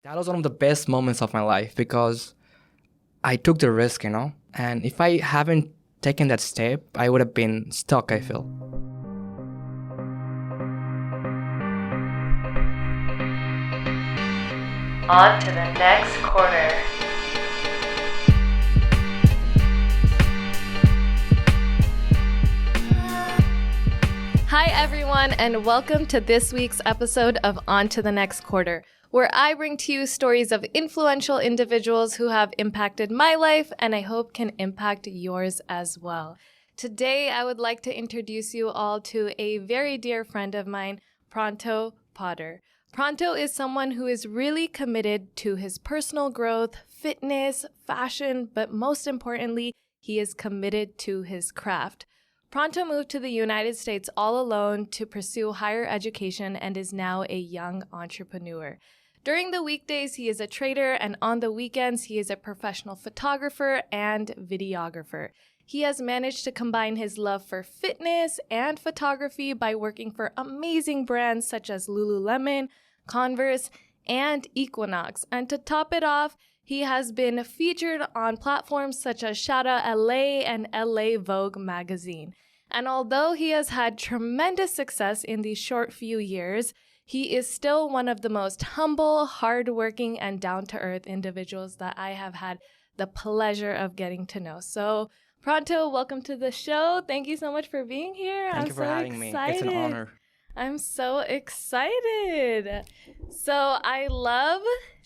That was one of the best moments of my life because I took the risk, and if I haven't taken that step, I would have been stuck, I feel. On to the next quarter. Hi, everyone, and welcome to this week's episode of On to the Next Quarter, where I bring to you stories of influential individuals who have impacted my life and I hope can impact yours as well. Today, I would like to introduce you all to a very dear friend of mine, Pranto Podder. Pranto is someone who is really committed to his personal growth, fitness, fashion, but most importantly, he is committed to his craft. Pranto moved to the United States all alone to pursue higher education and is now a young entrepreneur. During the weekdays, he is a trader, and on the weekends, he is a professional photographer and videographer. He has managed to combine his love for fitness and photography by working for amazing brands such as Lululemon, Converse, and Equinox. And to top it off, he has been featured on platforms such as Shweta LA and LA Vogue magazine. And although he has had tremendous success in these short few years, he is still one of the most humble, hardworking, and down-to-earth individuals that I have had the pleasure of getting to know. So, Pranto, welcome to the show. Thank you so much for being here. Thank you for having me. It's an honor. I'm so excited. So I love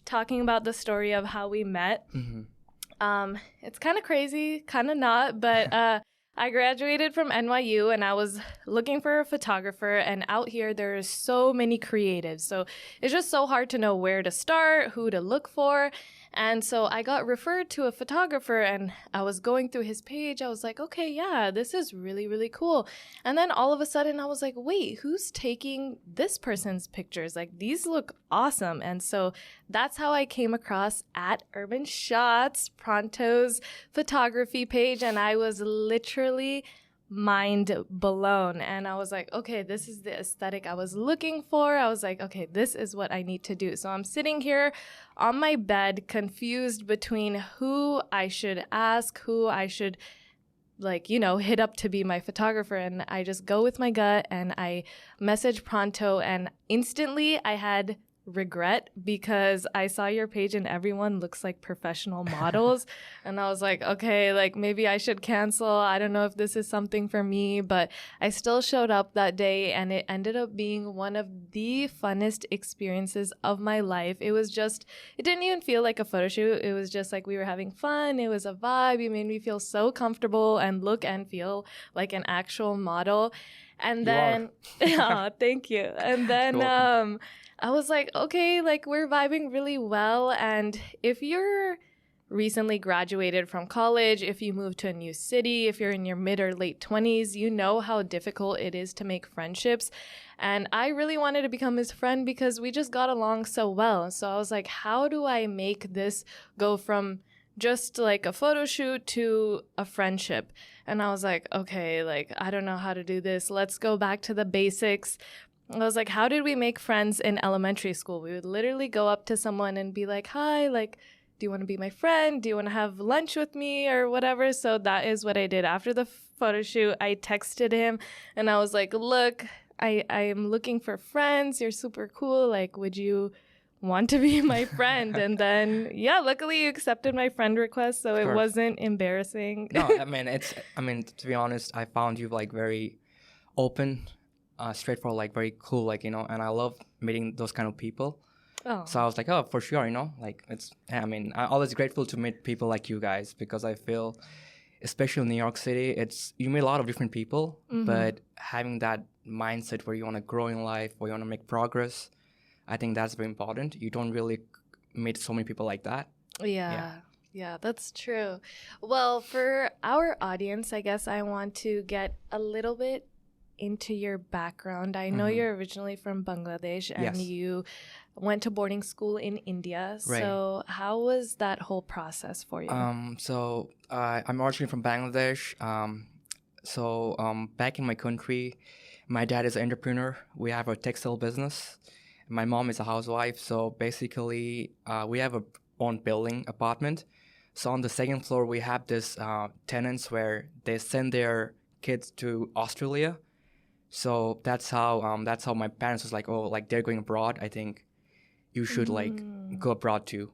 talking about the story of how we met. It's kind of crazy, kind of not, but I graduated from NYU and I was looking for a photographer, and out here there's so many creatives. So it's just so hard to know where to start, who to look for. And so I got referred to a photographer and I was going through his page. I was like, okay, yeah, this is really, really cool. And then all of a sudden I was like, wait, who's taking this person's pictures? Like, these look awesome. And so that's how I came across at Urban Shots, Pranto's photography page. And I was literally mind blown. And I was like, okay, this is the aesthetic I was looking for. I was like, okay, this is what I need to do. So I'm sitting here on my bed, confused between who I should ask, who I should hit up to be my photographer. And I just go with my gut and I message Pranto, and instantly I had regret because I saw your page and everyone looks like professional models. And I was like, okay, like maybe I should cancel. I don't know if this is something for me, but I still showed up that day and it ended up being one of the funnest experiences of my life. It didn't even feel like a photo shoot. It was just like we were having fun. It was a vibe. It made me feel so comfortable and look and feel like an actual model. And then, oh, thank you. And then, I was like, okay, like we're vibing really well. And if you're recently graduated from college, if you move to a new city, if you're in your mid or late 20s, you know how difficult it is to make friendships. And I really wanted to become his friend because we just got along so well. So I was like, how do I make this go from just like a photo shoot to a friendship? And I was like, okay, like I don't know how to do this. Let's go back to the basics. I was like, how did we make friends in elementary school? We would literally go up to someone and be like, hi, like, do you want to be my friend? Do you want to have lunch with me or whatever? So that is what I did. After the photo shoot, I texted him and I was like, look, I am looking for friends. You're super cool. Like, would you want to be my friend? And then, yeah, luckily you accepted my friend request. So it wasn't embarrassing. No, to be honest, I found you like very open, straightforward, like very cool, and I love meeting those kind of people. Oh. So I was like, oh, for sure, like I'm always grateful to meet people like you guys, because I feel, especially in New York City, you meet a lot of different people, but having that mindset where you want to grow in life, where you want to make progress, I think that's very important. You don't really meet so many people like that. Yeah, that's true. Well, for our audience, I guess I want to get a little bit into your background. I know you're originally from Bangladesh and you went to boarding school in India. Right. So how was that whole process for you? So I'm originally from Bangladesh. Back in my country, my dad is an entrepreneur. We have a textile business. My mom is a housewife, so basically we have a own building apartment. So on the second floor, we have this tenants where they send their kids to Australia. So that's how my parents was like, oh, like they're going abroad. I think you should like go abroad too.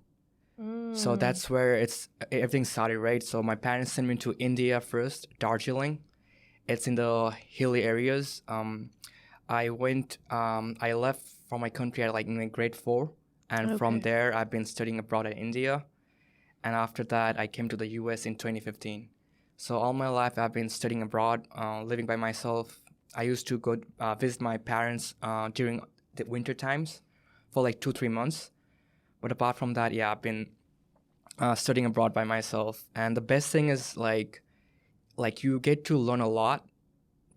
So that's where everything started, right? So my parents sent me to India first, Darjeeling. It's in the hilly areas. I left from my country at like in grade 4, and from there I've been studying abroad in India, and after that I came to the US in 2015. So all my life I've been studying abroad, living by myself. I used to go visit my parents during the winter times for like 2-3 months, but apart from that, yeah, I've been studying abroad by myself. And the best thing is like you get to learn a lot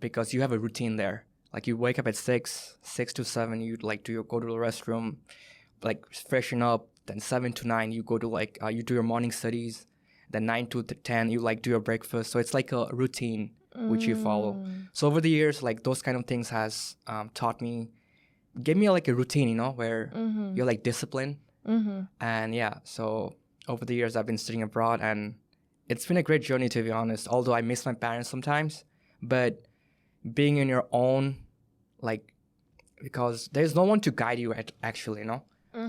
because you have a routine there. Like you wake up at 6 to 7, you like go to the restroom, like freshen up. Then 7 to 9, you go to like you do your morning studies. Then 9 to 10, you like do your breakfast. So it's like a routine which you follow. So over the years, like those kind of things has taught me, gave me like a routine, you know, where you're like disciplined. And yeah, so over the years I've been studying abroad, and it's been a great journey, to be honest. Although I miss my parents sometimes, but being in your own, like, because there's no one to guide you actually, you know.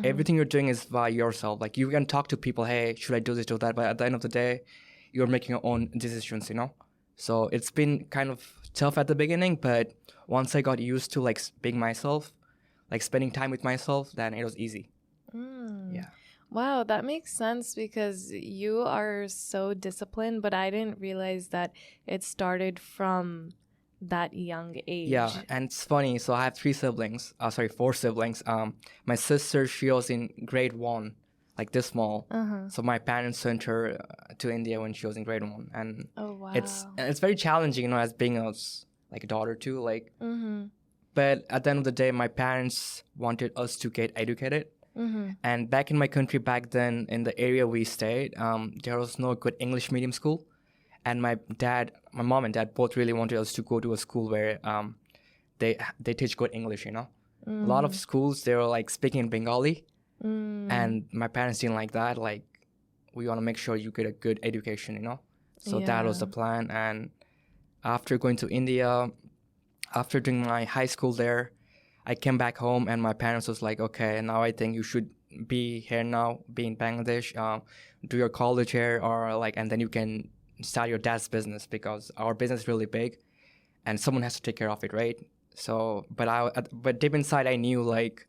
Everything you're doing is by yourself. Like you can talk to people, hey, should I do this, do that? But at the end of the day, you're making your own decisions, you know. So it's been kind of tough at the beginning, but once I got used to like being myself, like spending time with myself, then it was easy. Yeah. Wow, that makes sense because you are so disciplined, but I didn't realize that it started from that young age. Yeah, and it's funny. So I have 4 siblings. My sister, she was in grade 1, like this small. So my parents sent her to India when she was in grade 1, and it's very challenging, you know, as being like a daughter too. Like, but at the end of the day, my parents wanted us to get educated. And back in my country back then, in the area we stayed, there was no good English medium school. And my mom and dad both really wanted us to go to a school where they teach good English, you know. A lot of schools, they were like speaking in Bengali. And my parents didn't like that. Like, we want to make sure you get a good education, you know. So that was the plan. And after going to India, after doing my high school there, I came back home, and my parents was like, okay, now I think you should be here now, be in Bangladesh, do your college here, or like, and then you can start your dad's business, because our business is really big and someone has to take care of it, right? So, but deep inside I knew like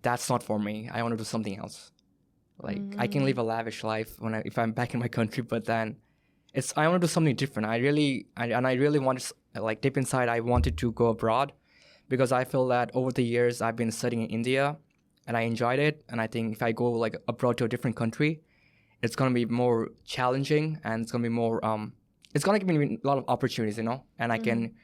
that's not for me. I want to do something else. Like I can live a lavish life if I'm back in my country, but then I want to do something different. I really wanted, like deep inside I wanted to go abroad, because I feel that over the years I've been studying in India and I enjoyed it, and I think if I go like abroad to a different country, it's going to be more challenging, and it's going to be more, it's going to give me a lot of opportunities, you know, and I can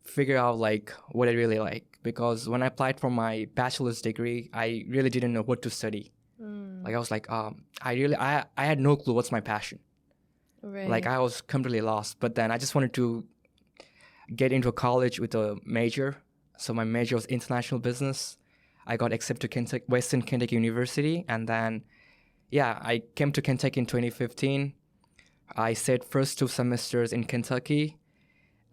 figure out like what I really like. Because when I applied for my bachelor's degree, I really didn't know what to study. Like I was like, I had no clue what's my passion. Right. Like I was completely lost. But then I just wanted to get into a college with a major. So my major was international business. I got accepted to Western Kentucky University, and then I came to Kentucky in 2015. I stayed first 2 semesters in Kentucky,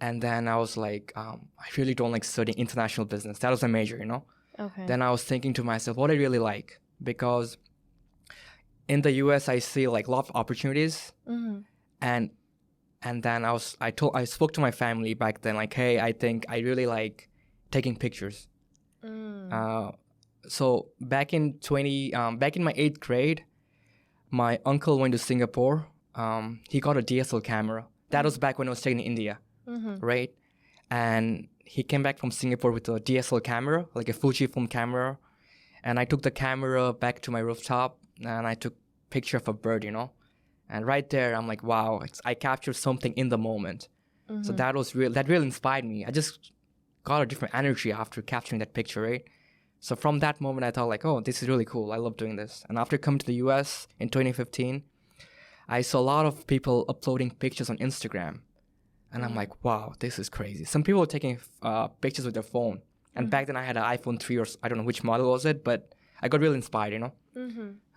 and then I was like, I really don't like studying international business. That was my major, you know? Okay. Then I was thinking to myself, what I really like, because in the US I see like a lot of opportunities, and then I spoke to my family back then, like, hey, I think I really like taking pictures. So back in my 8th grade, my uncle went to Singapore. He got a DSL camera. That was back when I was staying in India, right? And he came back from Singapore with a DSL camera, like a Fujifilm camera. And I took the camera back to my rooftop, and I took a picture of a bird, you know? And right there, I'm like, wow, I captured something in the moment. So that really inspired me. I just got a different energy after capturing that picture, right? So from that moment, I thought like, oh, this is really cool. I love doing this. And after coming to the US in 2015, I saw a lot of people uploading pictures on Instagram. And I'm like, wow, this is crazy. Some people are taking pictures with their phone. And back then I had an iPhone 3 or I don't know which model was it, but I got really inspired, you know.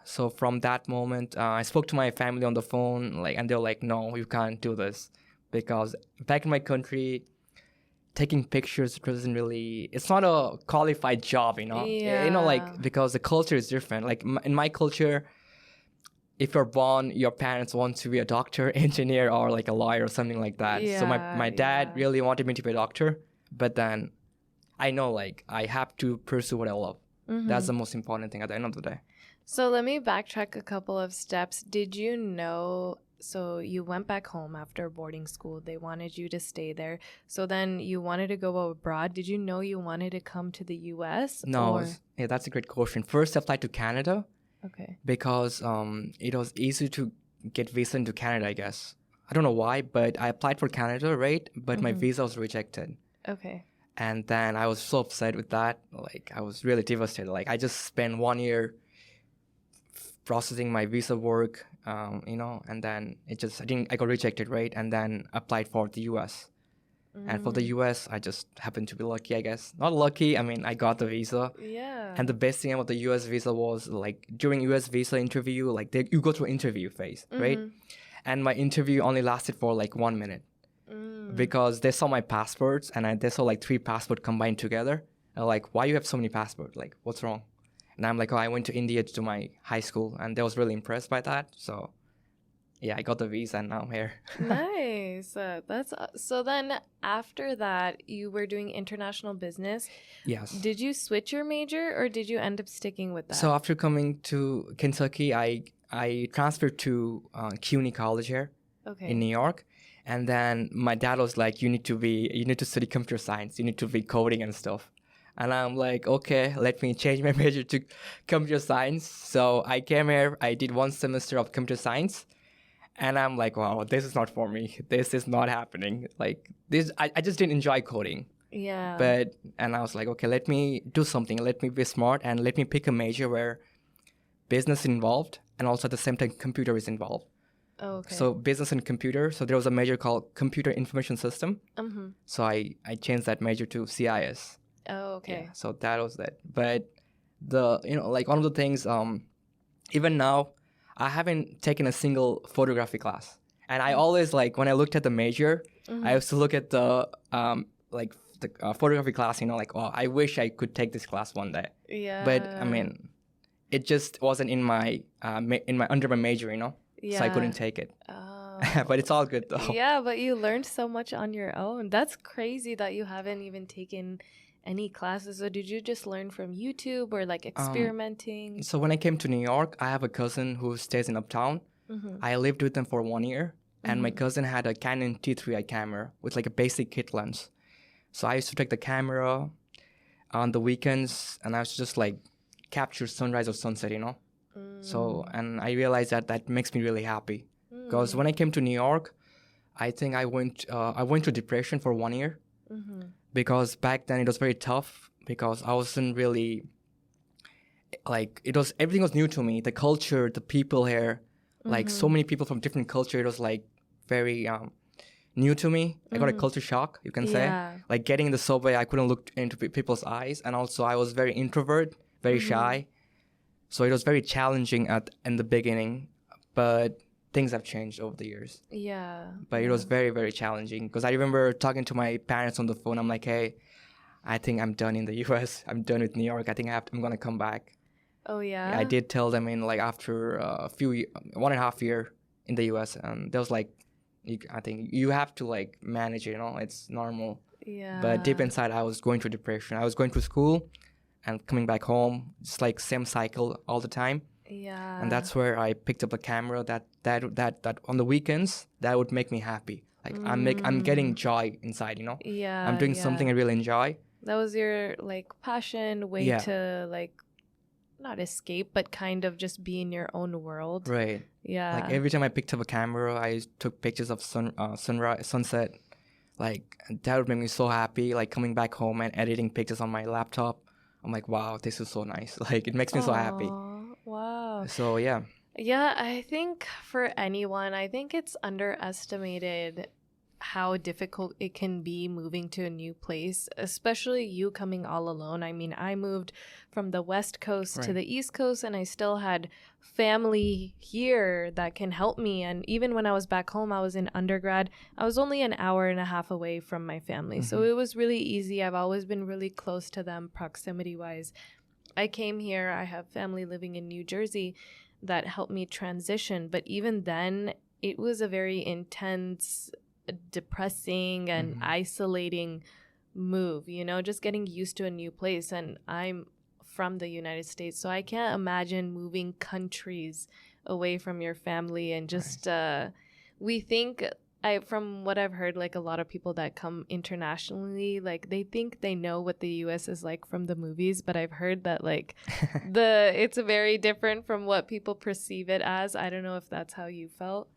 So from that moment, I spoke to my family on the phone, like, and they were like, "No, you can't do this," because back in my country, taking pictures doesn't really. It's not a qualified job, you know. You know, like because the culture is different. Like in my culture, if you're born, your parents want to be a doctor, engineer, or like a lawyer or something like that. So my dad really wanted me to be a doctor, but then I know like I have to pursue what I love. That's the most important thing at the end of the day. So let me backtrack a couple of steps. Did you know, so you went back home after boarding school. They wanted you to stay there. So then you wanted to go abroad. Did you know you wanted to come to the U.S.? No, yeah, that's a great question. First, I applied to Canada. Okay. Because it was easy to get visa into Canada, I guess. I don't know why, but I applied for Canada, right? But my visa was rejected. Okay. And then I was so upset with that. Like, I was really devastated. Like, I just spent 1 year processing my visa work, you know, and then I got rejected, right? And then applied for the US. And for the US, I just happened to be lucky, I guess. Not lucky, I mean, I got the visa. Yeah. And the best thing about the US visa was, like, during US visa interview, like, you go through interview phase, right? And my interview only lasted for, like, 1 minute. Because they saw my passports, and they saw, like, 3 passports combined together. And like, why you have so many passports? Like, what's wrong? And I'm like, oh, I went to India to my high school, and they was really impressed by that. So yeah, I got the visa and now I'm here. Nice. So then after that, you were doing international business. Yes. Did you switch your major or did you end up sticking with that? So after coming to Kentucky, I transferred to CUNY College here in New York. And then my dad was like, you need to study computer science. You need to be coding and stuff. And I'm like, okay, let me change my major to computer science. So I came here, I did 1 semester of computer science. And I'm like, wow, this is not for me. This is not happening. Like this, I just didn't enjoy coding. Yeah. And I was like, okay, let me do something. Let me be smart and let me pick a major where business is involved and also at the same time computer is involved. Oh, okay. So business and computer. So there was a major called Computer Information System. So I changed that major to CIS. Oh, okay. Yeah, so that was that. But like one of the things, even now, I haven't taken a single photography class. And I always, like, when I looked at the major, I used to look at the photography class, like, oh, I wish I could take this class one day. Yeah. But, I mean, it just wasn't in my under my major, Yeah. So I couldn't take it. Oh. But it's all good, though. Yeah, but you learned so much on your own. That's crazy that you haven't even taken any classes. So did you just learn from YouTube or like experimenting? So when I came to New York, I have a cousin who stays in Uptown. I lived with them for 1 year, and my cousin had a Canon T3i camera with like a basic kit lens. So I used to take the camera on the weekends, and I used to just like capture sunrise or sunset, So, and I realized that makes me really happy. Because when I came to New York, I think I went through depression for 1 year. Because back then it was very tough because I wasn't really, like, everything was new to me. The culture, the people here, like so many people from different culture, it was like very new to me. I got a culture shock, you can say. Like getting in the subway, I couldn't look into people's eyes. And also I was very introvert, very shy. So it was very challenging in the beginning, but things have changed over the years. Yeah. But it was very, very challenging because I remember talking to my parents on the phone. I'm like, hey, I think I'm done in the US. I'm done with New York. I think I'm going to come back. Oh, yeah? I did tell them in like after 1.5 years in the US. And they was like, I think you have to like manage it, it's normal. Yeah. But deep inside, I was going through depression. I was going to school and coming back home. It's like same cycle all the time. Yeah. And that's where I picked up a camera that on the weekends that would make me happy. Like I'm getting joy inside, Yeah. I'm doing something I really enjoy. That was your like passion way to like not escape, but kind of just be in your own world. Right. Yeah. Like every time I picked up a camera, I took pictures of sunrise, sunset. Like that would make me so happy. Like coming back home and editing pictures on my laptop. I'm like, wow, this is so nice. Like it makes me so happy. Wow. So yeah, I think for anyone, I think it's underestimated how difficult it can be moving to a new place, especially you coming all alone. I mean, I moved from the West Coast to the East Coast, and I still had family here that can help me. And even when I was back home, I was in undergrad, I was only an hour and a half away from my family. So it was really easy. I've always been really close to them proximity wise. I came here, I have family living in New Jersey that helped me transition. But even then, it was a very intense, depressing and isolating move, you know, just getting used to a new place. And I'm from the United States, so I can't imagine moving countries away from your family. And just we think, from what I've heard, like a lot of people that come internationally, like they think they know what the US is like from the movies, but I've heard that like it's very different from what people perceive it as. I don't know if that's how you felt.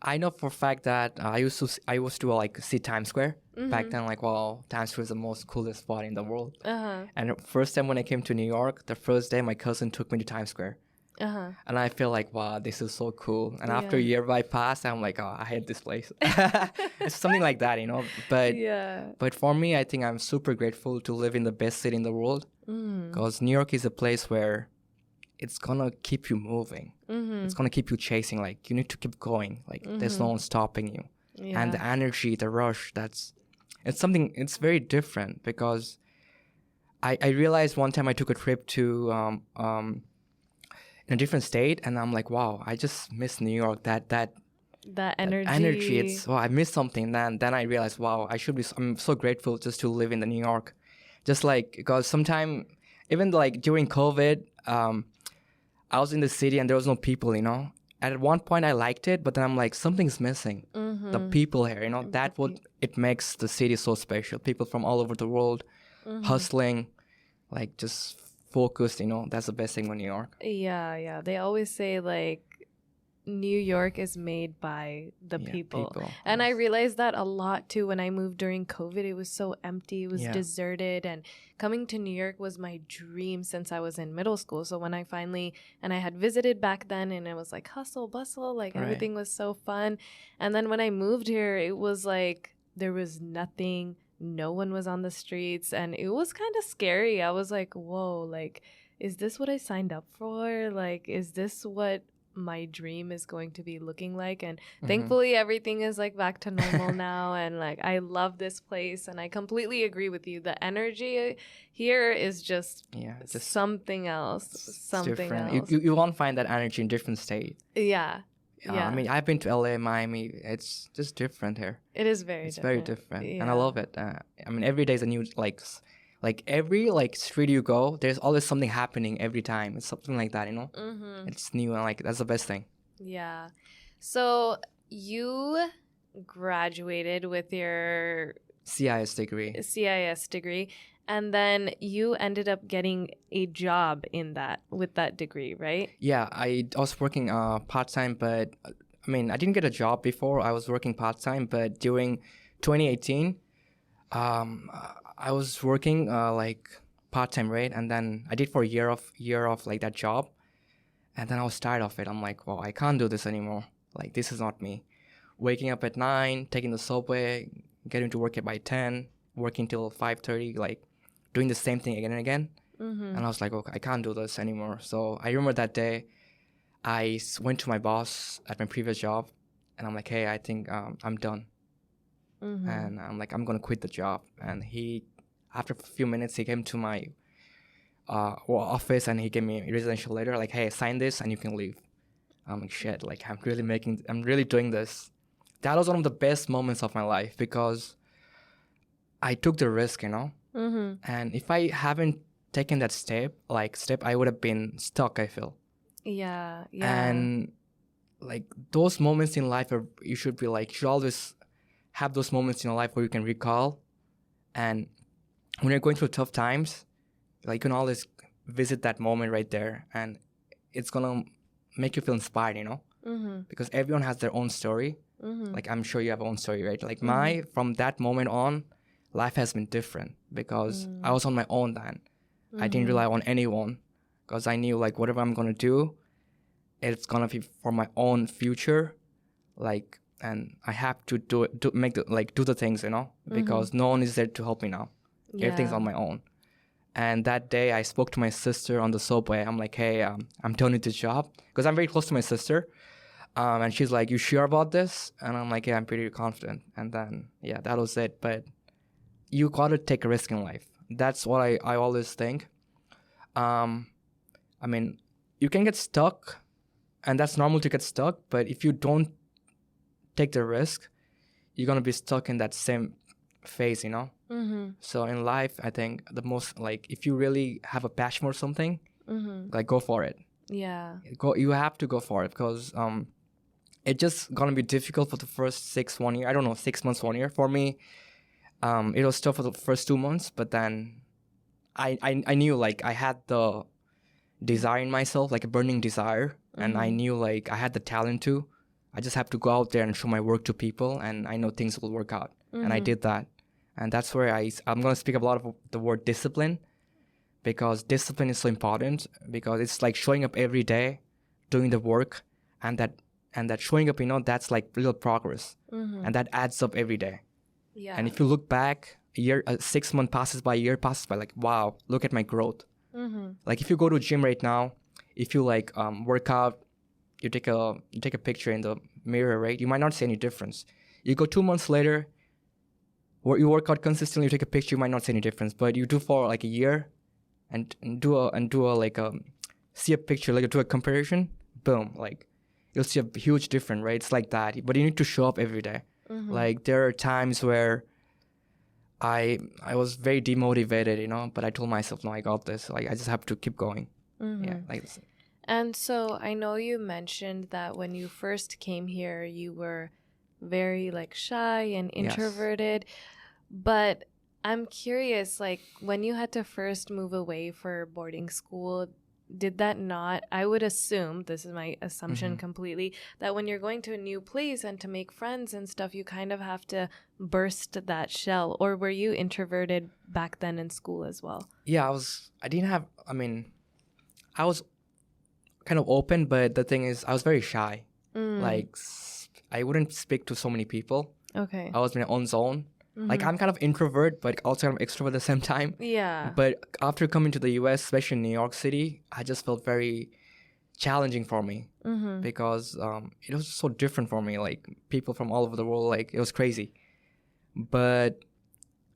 I know for a fact that I used to like see Times Square back then. Like, wow, Times Square is the most coolest spot in the world. And the first time when I came to New York, the first day my cousin took me to Times Square. And I feel like, wow, this is so cool. And after a year by pass, I'm like, oh, I hate this place. It's something like that, you know. But for me, I think I'm super grateful to live in the best city in the world, because New York is a place where it's gonna keep you moving. It's gonna keep you chasing. Like, you need to keep going. Like, there's no one stopping you. And the energy, the rush, it's very different. Because I realized one time I took a trip to in a different state, and I'm like, wow, I just miss New York. That energy. It's, I missed something. Then I realized, wow, I'm so grateful just to live in the New York. Just like, because sometime, even like during COVID, I was in the city and there was no people, you know. At one point I liked it, but then I'm like, something's missing. The people here, you know, it makes the city so special. People from all over the world, hustling, like just focused, you know. That's the best thing with New York. Yeah. They always say like New York is made by the people. And I realized that a lot too when I moved during COVID. It was so empty, it was deserted, and coming to New York was my dream since I was in middle school. So when I had visited back then, and it was like hustle bustle, like everything was so fun. And then when I moved here, it was like there was nothing, no one was on the streets, and it was kind of scary. I was like, whoa, like, is this what I signed up for? Like, is this what my dream is going to be looking like? And thankfully everything is like back to normal now, and like I love this place, and I completely agree with you. The energy here is just something else. Something else. You won't find that energy in different state. I mean, I've been to LA, Miami. It's just different here. It is very different, and I love it. I mean, every day is a new like every street you go, there's always something happening every time. It's something like that, you know. It's new, and like that's the best thing. Yeah. So you graduated with your CIS degree, and then you ended up getting a job with that degree, right? Yeah, I was working part-time, but I mean, I didn't get a job before. I was working part-time, but during 2018, I was working like part-time, right? And then I did for a year of like that job, and then I was tired of it. I'm like, well, I can't do this anymore. Like, this is not me. Waking up at 9, taking the subway, getting to work by 10, working till 5:30, like doing the same thing again and again. And I was like, okay, I can't do this anymore. So I remember that day, I went to my boss at my previous job, and I'm like, hey, I think I'm done. And I'm like, I'm going to quit the job. And after a few minutes, he came to my office, and he gave me a residential letter, like, hey, sign this and you can leave. I'm like, shit, like, I'm really doing this. That was one of the best moments of my life, because I took the risk, you know. And if I haven't taken that step, I would have been stuck, I feel. Yeah. And like those moments in life you should always have those moments in your life where you can recall. And when you're going through tough times, like, you can always visit that moment right there, and it's gonna make you feel inspired, you know. Because everyone has their own story. Like, I'm sure you have your own story, right? Like, from that moment on, life has been different, because I was on my own then. I didn't rely on anyone, because I knew, like, whatever I'm gonna do, it's gonna be for my own future. Like, and I have to do the things, because no one is there to help me now. Everything's on my own. And that day I spoke to my sister on the subway. I'm like, hey, I'm turning this job because I'm very close to my sister. And she's like, you sure about this? And I'm like, yeah, I'm pretty confident. And then, yeah, that was it. But you got to take a risk in life. That's what I always think. I mean, you can get stuck, and that's normal to get stuck. But if you don't take the risk, you're going to be stuck in that same phase, So in life, I think the most, like, if you really have a passion for something, like, go for it. Yeah. You have to go for it because it's just going to be difficult for the first 6 months, 1 year. For me, it was tough for the first 2 months, but then I knew, like, I had the desire in myself, like a burning desire, and I knew, like, I had the talent to. I just have to go out there and show my work to people, and I know things will work out. And I did that. And that's where I'm going to speak a lot of the word discipline, because discipline is so important, because it's like showing up every day, doing the work, and that showing up, that's like real progress. And that adds up every day. Yeah. And if you look back, 6 months passes by, a year passes by, like, wow, look at my growth. Like, if you go to a gym right now, if you like work out, you take a picture in the mirror, right? You might not see any difference. You go 2 months later, you work out consistently, you take a picture, you might not see any difference. But you do for like a year, and do a like see a picture, like do a comparison, boom, like you'll see a huge difference, right? It's like that. But you need to show up every day. Like, there are times where I was very demotivated, but I told myself, no, I got this. Like, I just have to keep going. Yeah, like this. And so I know you mentioned that when you first came here, you were very, like, shy and introverted. Yes. But I'm curious, like, when you had to first move away for boarding school, did that not, I would assume, this is my assumption completely, that when you're going to a new place and to make friends and stuff, you kind of have to burst that shell? Or were you introverted back then in school as well? Yeah, I was kind of open, but the thing is, I was very shy. Like, I wouldn't speak to so many people. Okay. I was in my own zone. Like, I'm kind of introvert, but also kind of extrovert at the same time. Yeah. But after coming to the US, especially in New York City, I just felt very challenging for me because it was so different for me. Like, people from all over the world, like, it was crazy. But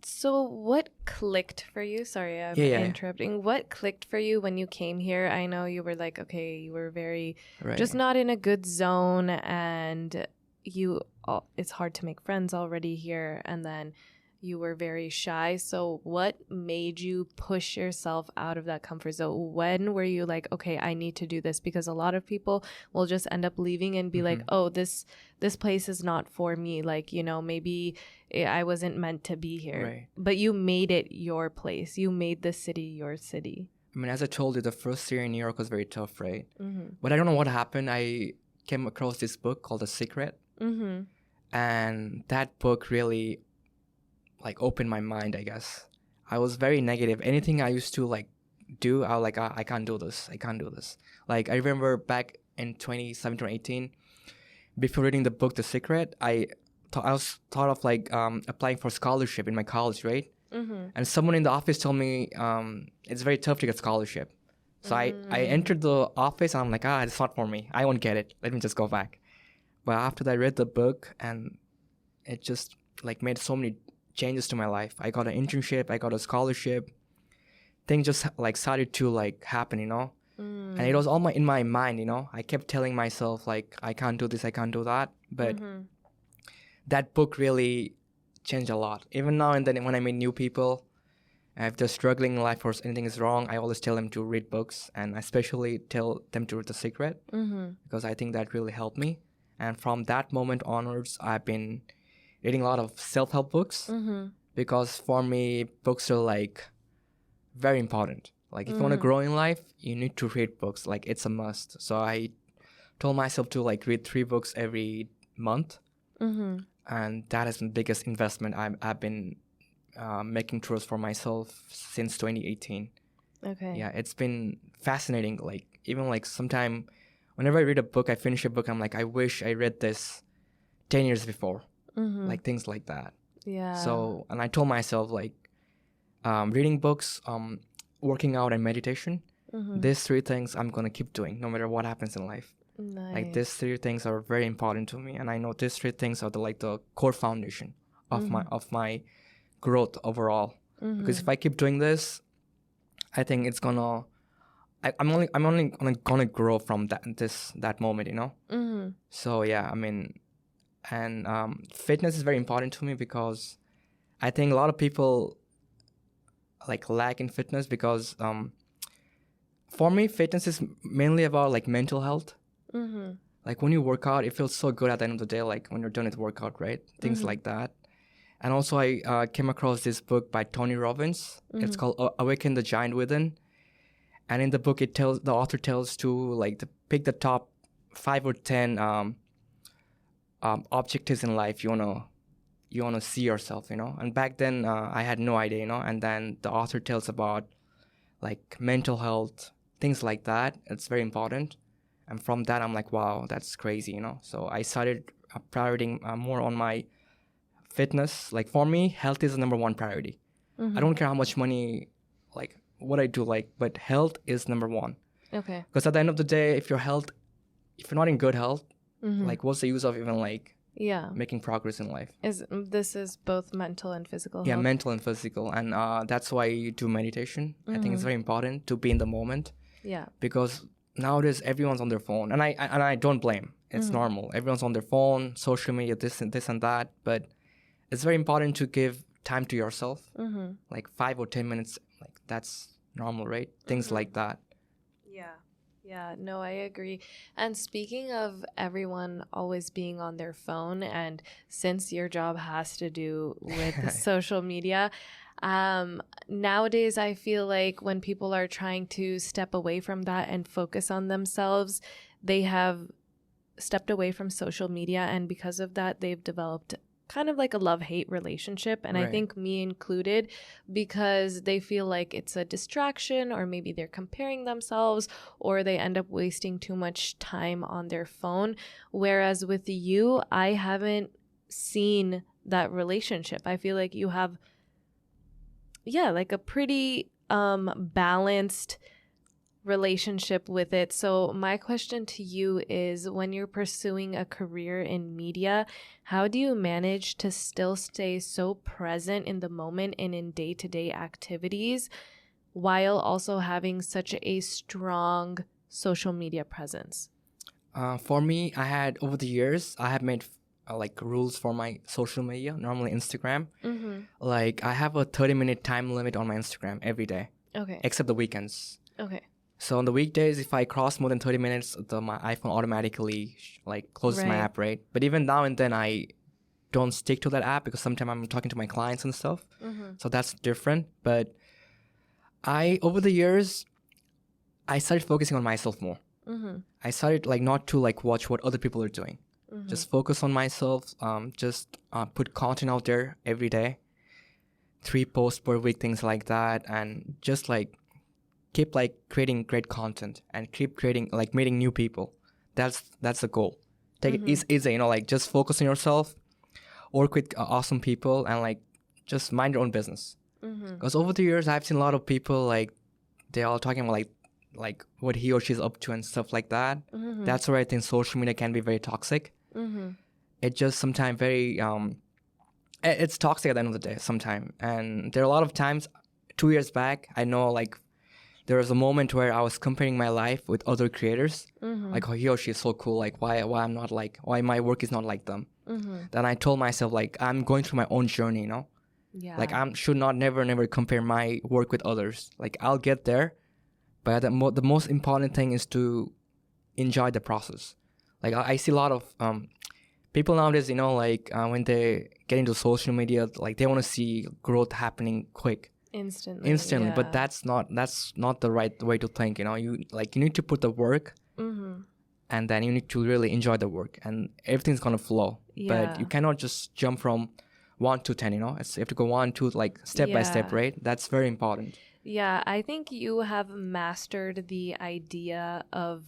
so what clicked for you? Sorry, I'm interrupting. What clicked for you when you came here? I know you were like, okay, you were very just not in a good zone, and it's hard to make friends already here, and then you were very shy. So what made you push yourself out of that comfort zone? When were you like, okay, I need to do this? Because a lot of people will just end up leaving and be like, oh, this place is not for me. Like, maybe I wasn't meant to be here. Right. But you made it your place. You made the city your city. I mean, as I told you, the first year in New York was very tough, right? But I don't know what happened. I came across this book called The Secret. And that book really, like, opened my mind, I guess. I was very negative. Anything I used to, like, do, I was like, I can't do this. I can't do this. Like, I remember back in 2017 or 18, before reading the book The Secret, I was thought of, like, applying for scholarship in my college, right? And someone in the office told me it's very tough to get scholarship. So I entered the office, and I'm like, it's not for me. I won't get it. Let me just go back. But after that, I read the book, and it just, like, made so many changes to my life. I got an internship. I got a scholarship. Things just, like, started to, like, happen, And it was all in my mind, I kept telling myself, like, I can't do this, I can't do that. But that book really changed a lot. Even now and then, when I meet new people, if they're struggling in life or anything is wrong, I always tell them to read books, and I especially tell them to read The Secret because I think that really helped me. And from that moment onwards, I've been reading a lot of self-help books because for me, books are, like, very important. Like, if you want to grow in life, you need to read books. Like, it's a must. So I told myself to, like, read 3 books every month. And that has been the biggest investment I've been making towards for myself since 2018. Okay. Yeah, it's been fascinating. Like, even, like, sometime whenever I read a book, I finish a book, I'm like, I wish I read this 10 years before, like things like that. Yeah. So, and I told myself like reading books, working out, and meditation. These three things I'm gonna keep doing no matter what happens in life. Nice. Like these three things are very important to me, and I know these three things are the core foundation of my growth overall. Because if I keep doing this, I think it's gonna. I'm only gonna grow from that moment, you know. So yeah, I mean, and fitness is very important to me because I think a lot of people like lack in fitness because for me, fitness is mainly about like mental health. Like when you work out, it feels so good at the end of the day, like when you're done with workout, right? Things like that. And also I came across this book by Tony Robbins. It's called Awaken the Giant Within. And in the book, the author tells to like pick the top 5 or 10 objectives in life you wanna see yourself, you know. And back then I had no idea, you know. And then the author tells about like mental health, things like that. It's very important. And from that, I'm like, wow, that's crazy, you know. So I started prioritizing more on my fitness. Like for me, health is the number one priority. I don't care how much money, like what I do, like, but health is number one. Okay. Because at the end of the day, if you're not in good health, like what's the use of even like making progress in life? This is both mental and physical health? Yeah, mental and physical. And that's why you do meditation. I think it's very important to be in the moment. Yeah. Because nowadays everyone's on their phone, and I don't blame. It's normal. Everyone's on their phone, social media, this and that. But it's very important to give time to yourself, like 5 or 10 minutes. Like that's normal, right? Things like that. Yeah, no, I agree. And speaking of everyone always being on their phone, and since your job has to do with social media, nowadays I feel like when people are trying to step away from that and focus on themselves, they have stepped away from social media, and because of that, they've developed kind of like a love-hate relationship, and right. I think me included, because they feel like it's a distraction, or maybe they're comparing themselves, or they end up wasting too much time on their phone. Whereas with you, I haven't seen that relationship. I feel like you have like a pretty balanced relationship with it. So my question to you is, when you're pursuing a career in media, how do you manage to still stay so present in the moment and in day-to-day activities while also having such a strong social media presence? For me, over the years, I have made like rules for my social media, normally Instagram. Like I have a 30-minute time limit on my Instagram every day. Okay. Except the weekends. Okay. So on the weekdays, if I cross more than 30 minutes, my iPhone automatically like closes my app, right? But even now and then, I don't stick to that app because sometimes I'm talking to my clients and stuff. So that's different. But over the years, I started focusing on myself more. I started like not to like watch what other people are doing. Just focus on myself. Just put content out there every day. 3 posts per week, things like that, and just like keep like creating great content and keep creating like meeting new people. That's the goal. Take it easy, you know, like just focus on yourself, work with awesome people, and like just mind your own business. Because over the years, I've seen a lot of people like they're all talking about like what he or she's up to and stuff like that. That's where I think social media can be very toxic. It just sometimes very it's toxic at the end of the day sometimes. And there are a lot of times, 2 years back, I know like there was a moment where I was comparing my life with other creators, like, oh, he or she is so cool, like why I'm not like, why my work is not like them. Then I told myself like I'm going through my own journey, you know. Like I should not never compare my work with others. Like I'll get there, but the most important thing is to enjoy the process. Like I see a lot of people nowadays, you know, like when they get into social media, like they want to see growth happening quick. Instantly, yeah. But that's not the right way to think, you know. You need to put the work, and then you need to really enjoy the work, and everything's gonna flow. But you cannot just jump from 1 to 10, you know. You have to go 1, 2, like step by step, right? That's very important. Yeah, I think you have mastered the idea of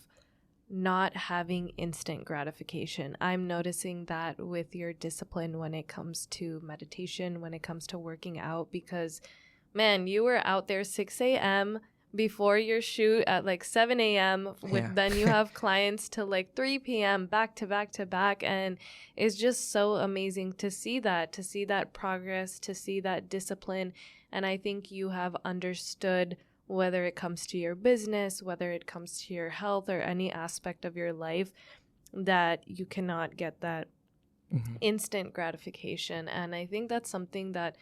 not having instant gratification. I'm noticing that with your discipline when it comes to meditation, when it comes to working out, because man, you were out there 6 a.m. before your shoot at like 7 a.m. with then you have clients till like 3 p.m. back to back to back. And it's just so amazing to see that progress, to see that discipline. And I think you have understood, whether it comes to your business, whether it comes to your health or any aspect of your life, that you cannot get that instant gratification. And I think that's something that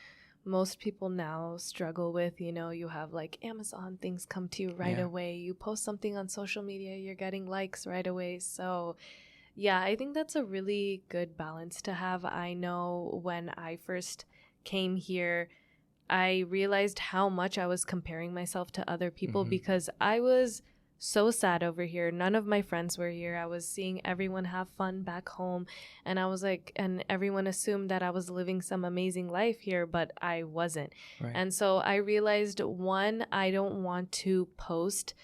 most people now struggle with. You know, you have like Amazon, things come to you right away. You post something on social media, you're getting likes right away. So yeah, I think that's a really good balance to have. I know when I first came here, I realized how much I was comparing myself to other people because I was so sad over here. None of my friends were here. I was seeing everyone have fun back home. And I was like, and everyone assumed that I was living some amazing life here, but I wasn't. Right. And so I realized, one, I don't want to post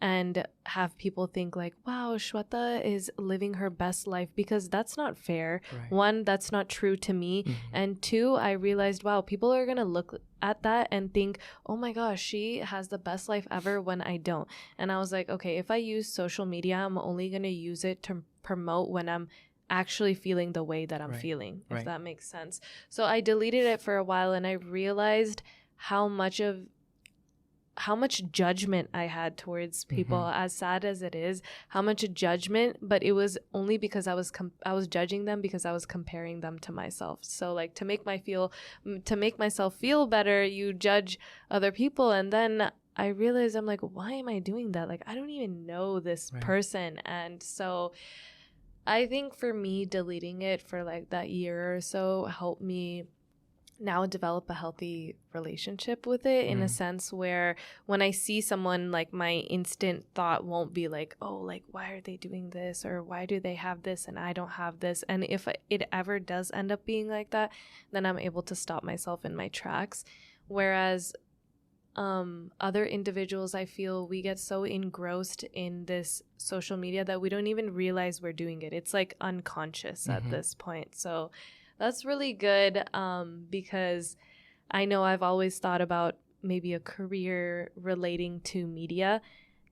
and have people think like, wow, Shweta is living her best life, because that's not fair. Right. One, that's not true to me. And two, I realized, wow, people are going to look at that and think, oh my gosh, she has the best life ever, when I don't. And I was like, okay, if I use social media, I'm only going to use it to promote when I'm actually feeling the way that I'm feeling, if that makes sense. So I deleted it for a while, and I realized how much judgment I had towards people, as sad as it is, how much judgment, but it was only because I was judging them because I was comparing them to myself. So like to make myself feel better, you judge other people. And then I realized, I'm like, why am I doing that? Like, I don't even know this person. And so I think for me, deleting it for like that year or so helped me now develop a healthy relationship with it, in a sense where when I see someone, like my instant thought won't be like, oh, like, why are they doing this, or why do they have this and I don't have this? And if it ever does end up being like that, then I'm able to stop myself in my tracks. Whereas other individuals, I feel we get so engrossed in this social media that we don't even realize we're doing it. It's like unconscious at this point. So that's really good, because I know I've always thought about maybe a career relating to media,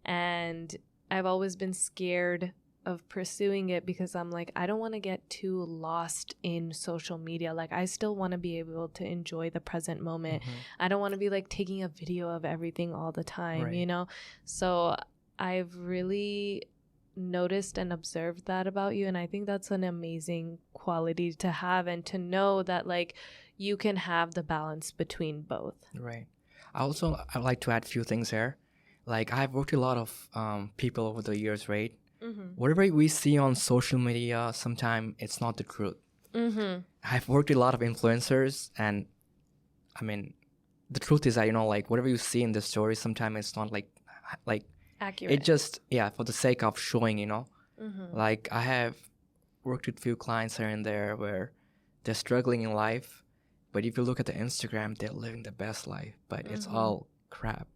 and I've always been scared of pursuing it because I'm like, I don't want to get too lost in social media. Like, I still want to be able to enjoy the present moment. I don't want to be like taking a video of everything all the time, you know? So I've really noticed and observed that about you, and I think that's an amazing quality to have, and to know that like you can have the balance between both. Right. I'd like to add a few things here. Like, I've worked with a lot of people over the years, right? Whatever we see on social media, sometimes it's not the truth. I've worked with a lot of influencers, and I mean, the truth is that, you know, like whatever you see in the story, sometimes it's not like accurate. It just, for the sake of showing, you know. Like, I have worked with few clients here and there where they're struggling in life, but if you look at the Instagram, they're living the best life, but it's all crap.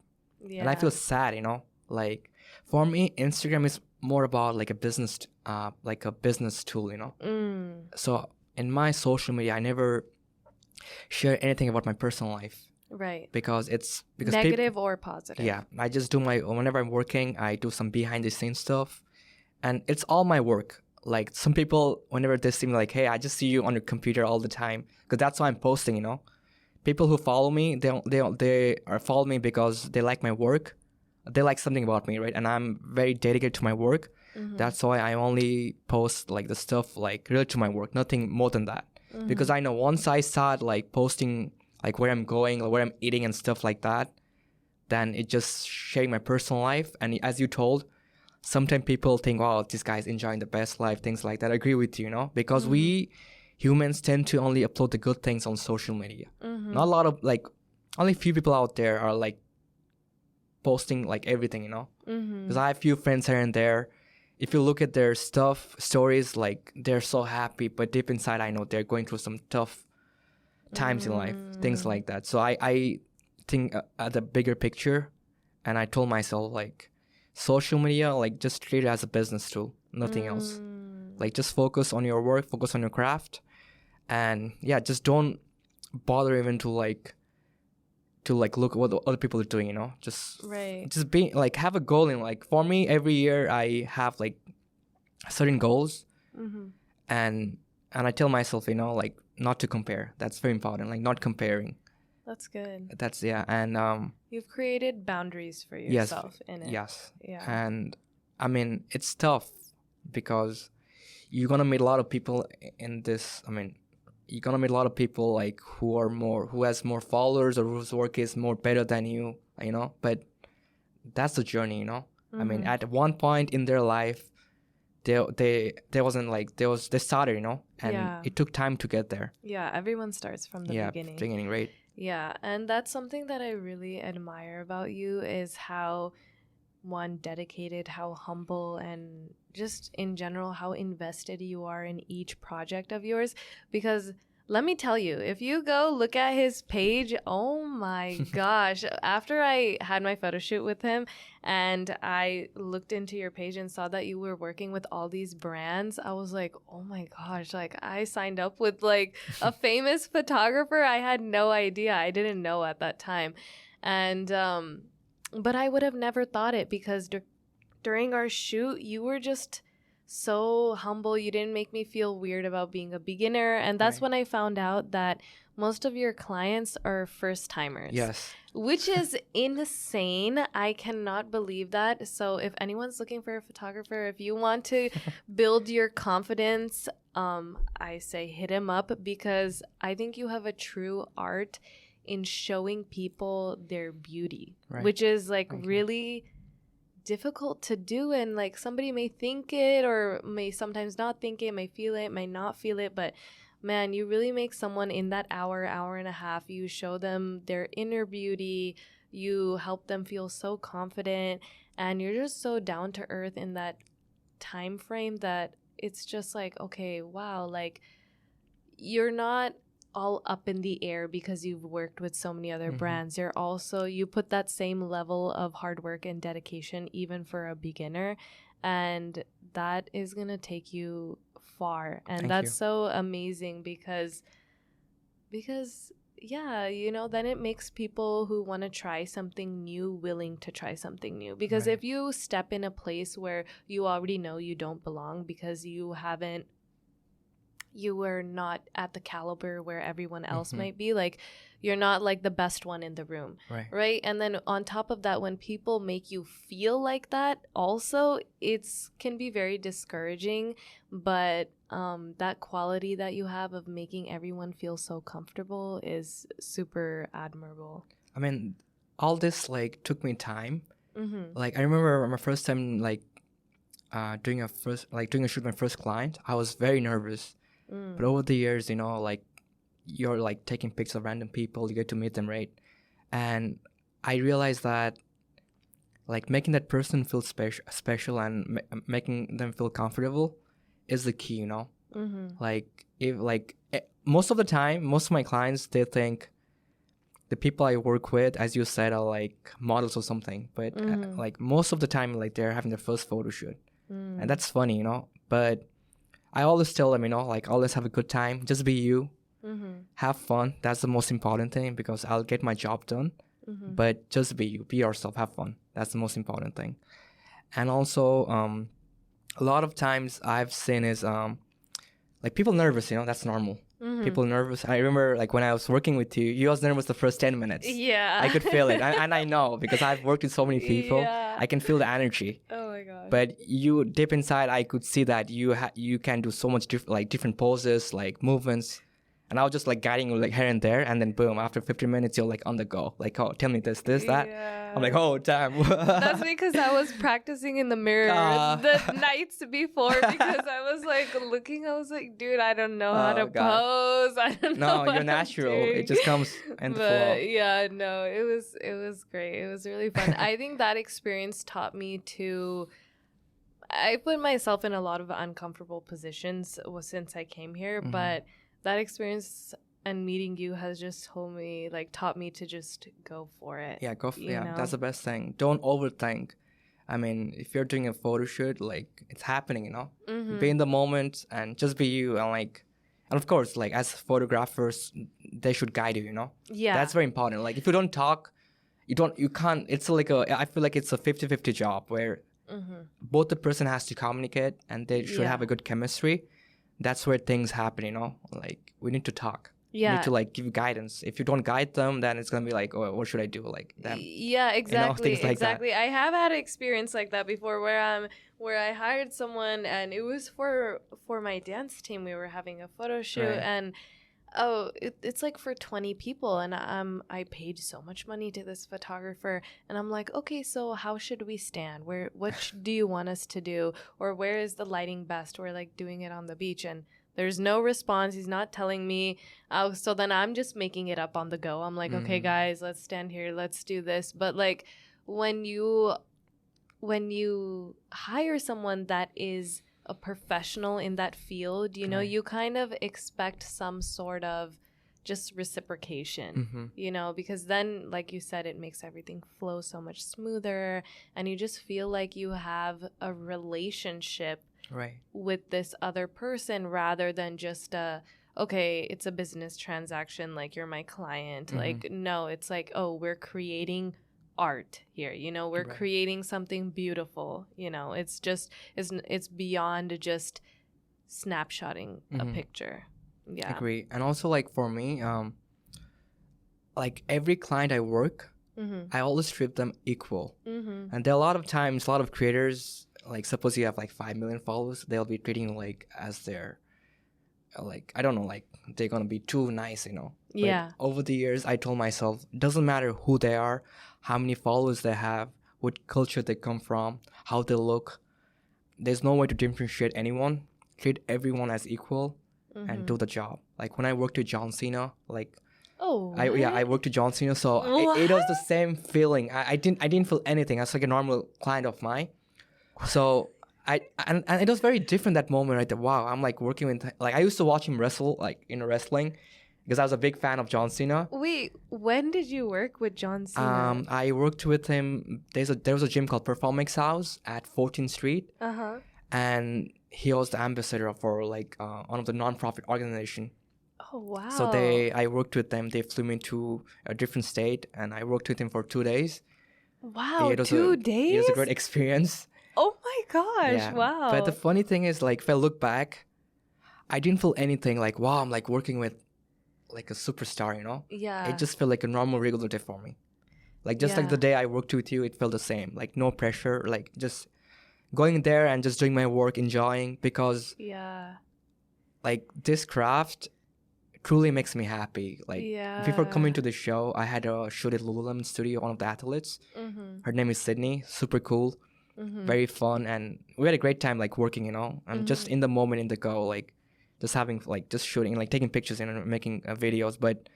And I feel sad, you know. Like, for me, Instagram is more about like a business tool, you know. So in my social media, I never share anything about my personal life. Right. Because negative or positive. Yeah. I just do whenever I'm working, I do some behind the scenes stuff, and it's all my work. Like, some people, whenever they see me, like, hey, I just see you on your computer all the time, because that's why I'm posting, you know. People who follow me, they are following me because they like my work. They like something about me, right? And I'm very dedicated to my work. That's why I only post like the stuff like related to my work, nothing more than that. Because I know once I start like posting like where I'm going or where I'm eating and stuff like that, then it just sharing my personal life. And as you told, sometimes people think, wow, this guy's enjoying the best life, things like that. I agree with you, you know, because we humans tend to only upload the good things on social media. Not a lot of, like, only few people out there are like posting like everything, you know, because I have few friends here and there. If you look at their stories, like, they're so happy, but deep inside, I know they're going through some tough times in life, things like that. So I think at the bigger picture, and I told myself, like, social media, like just treat it as a business tool, nothing else. Like just focus on your work, focus on your craft, and yeah, just don't bother even to look at what the other people are doing, you know. Just be like, have a goal. In like, for me, every year I have like certain goals, and I tell myself, you know, like not to compare. That's very important. Like not comparing. That's good. That's and you've created boundaries for yourself in it. Yes. Yeah. And I mean, it's tough because you're gonna meet a lot of people in this. I mean, you're gonna meet a lot of people like who has more followers or whose work is more better than you, you know. But that's the journey, you know. I mean, at one point in their life, they started, you know, and it took time to get there. Yeah, everyone starts from the beginning. Right? Yeah, and that's something that I really admire about you is how dedicated, how humble, and just in general how invested you are in each project of yours. Because let me tell you, if you go look at his page, oh my gosh, after I had my photo shoot with him and I looked into your page and saw that you were working with all these brands, I was like, oh my gosh, like I signed up with like a famous photographer. I had no idea. I didn't know at that time. And but I would have never thought it because during our shoot, you were just so humble. You didn't make me feel weird about being a beginner. And that's when I found out that most of your clients are first timers. Yes. Which is insane. I cannot believe that. So if anyone's looking for a photographer, if you want to build your confidence, I say hit him up because I think you have a true art in showing people their beauty, which is like really difficult to do. And like somebody may think it or may sometimes not think it, may feel it, may not feel it. But man, you really make someone in that hour and a half, you show them their inner beauty, you help them feel so confident, and you're just so down to earth in that time frame that it's just like, okay, wow, like you're not all up in the air because you've worked with so many other brands. You're also, you put that same level of hard work and dedication even for a beginner, and that is going to take you far. And that's so amazing because yeah, you know, then it makes people who want to try something new willing to try something new. Because if you step in a place where you already know you don't belong because you were not at the caliber where everyone else might be, like you're not like the best one in the room, right? And then on top of that, when people make you feel like that also, can be very discouraging. But that quality that you have of making everyone feel so comfortable is super admirable. I mean, all this like took me time. Like I remember my first time like doing a shoot with my first client, I was very nervous. But over the years, you know, like you're like taking pics of random people, you get to meet them, right? And I realized that like making that person feel special and making them feel comfortable is the key, you know? Like if like most of the time, most of my clients, they think the people I work with, as you said, are like models or something. But like most of the time, like they're having their first photo shoot. And that's funny, you know? But I always tell them, you know, like always have a good time. Just be you. Have fun. That's the most important thing because I'll get my job done. But just be you. Be yourself. Have fun. That's the most important thing. And also, a lot of times I've seen is like people nervous, you know, that's normal. People nervous. I remember like when I was working with you, you was nervous the first 10 minutes. Yeah. I could feel it. And I know because I've worked with so many people. I can feel the energy. Oh my gosh. But you deep inside, I could see that you can do so much different poses, like movements. And I was just like guiding you like here and there, and then boom, after 15 minutes, you're like on the go. Like, oh, tell me this, that. I'm like, oh, damn. That's because I was practicing in the mirror the nights before because I was like looking, I was like, dude, I don't know how to pose. I don't know. No, you're natural. It just comes in the flow. Yeah, no, it was great. It was really fun. I think that experience taught me I put myself in a lot of uncomfortable positions since I came here, but that experience and meeting you has just taught me to just go for it. Yeah, that's the best thing. Don't overthink. I mean, if you're doing a photo shoot, like it's happening, you know, Mm-hmm. be in the moment and just be you. And like, and of course, like as photographers, they should guide you, you know, Yeah. that's very important. Like if you don't talk, you can't, it's like I feel like it's a 50-50 job where both the person has to communicate and they should have a good chemistry. That's where things happen, you know, like we need to talk. You need to like give guidance. If you don't guide them, then it's gonna be like, oh, what should I do? Like them. Yeah, exactly. You know, things like exactly. I have had an experience like that before where I hired someone and it was for my dance team. We were having a photo shoot and it's like for 20 people and I paid so much money to this photographer and I'm like, okay, so how should we stand? What do you want us to do? Or where is the lighting best? We're like doing it on the beach and there's no response. He's not telling me. So then I'm just making it up on the go. I'm like, okay, guys, let's stand here. Let's do this. But like when you hire someone that is a professional in that field, you know, you kind of expect some sort of just reciprocation, you know, because then, like you said, it makes everything flow so much smoother and you just feel like you have a relationship with this other person rather than just okay, it's a business transaction, like you're my client. Like, no, it's like, oh, we're creating art here, you know, we're creating something beautiful, you know, it's just it's beyond just snapshotting a picture. Yeah, agree. And also like for me, like every client I work, I always treat them equal. And there are a lot of times, a lot of creators, like suppose you have like 5 million followers, they'll be treating you like as their like, I don't know, like they're gonna be too nice, you know. But over the years I told myself, it doesn't matter who they are, how many followers they have, what culture they come from, how they look, there's no way to differentiate anyone. Treat everyone as equal and do the job. Like when I worked with John Cena, like I worked with John Cena, so it was the same feeling. I didn't feel anything. I was like a normal client of mine. So and it was very different that moment. Right, wow, I'm like working with, like I used to watch him wrestle, like in wrestling, because I was a big fan of John Cena. Wait, when did you work with John Cena? I worked with him. There was a gym called Performance House at 14th Street, and he was the ambassador for like one of the non-profit organization. Oh wow! So I worked with them. They flew me to a different state, and I worked with him for 2 days. Wow, 2 days! It was a great experience. Oh my gosh! Wow. But the funny thing is, like, if I look back, I didn't feel anything like, wow, I'm like working with like a superstar, you know? Yeah. It just felt like a normal, regular day for me. Like, just like the day I worked with you, it felt the same. Like, no pressure. Like, just going there and just doing my work, enjoying, because like this craft truly makes me happy. Like before coming to the show, I had a shoot at Lululemon studio, one of the athletes. Her name is Sydney. Super cool. Very fun, and we had a great time like working, you know, and just in the moment, in the go, like just having like just shooting, like taking pictures and making videos. But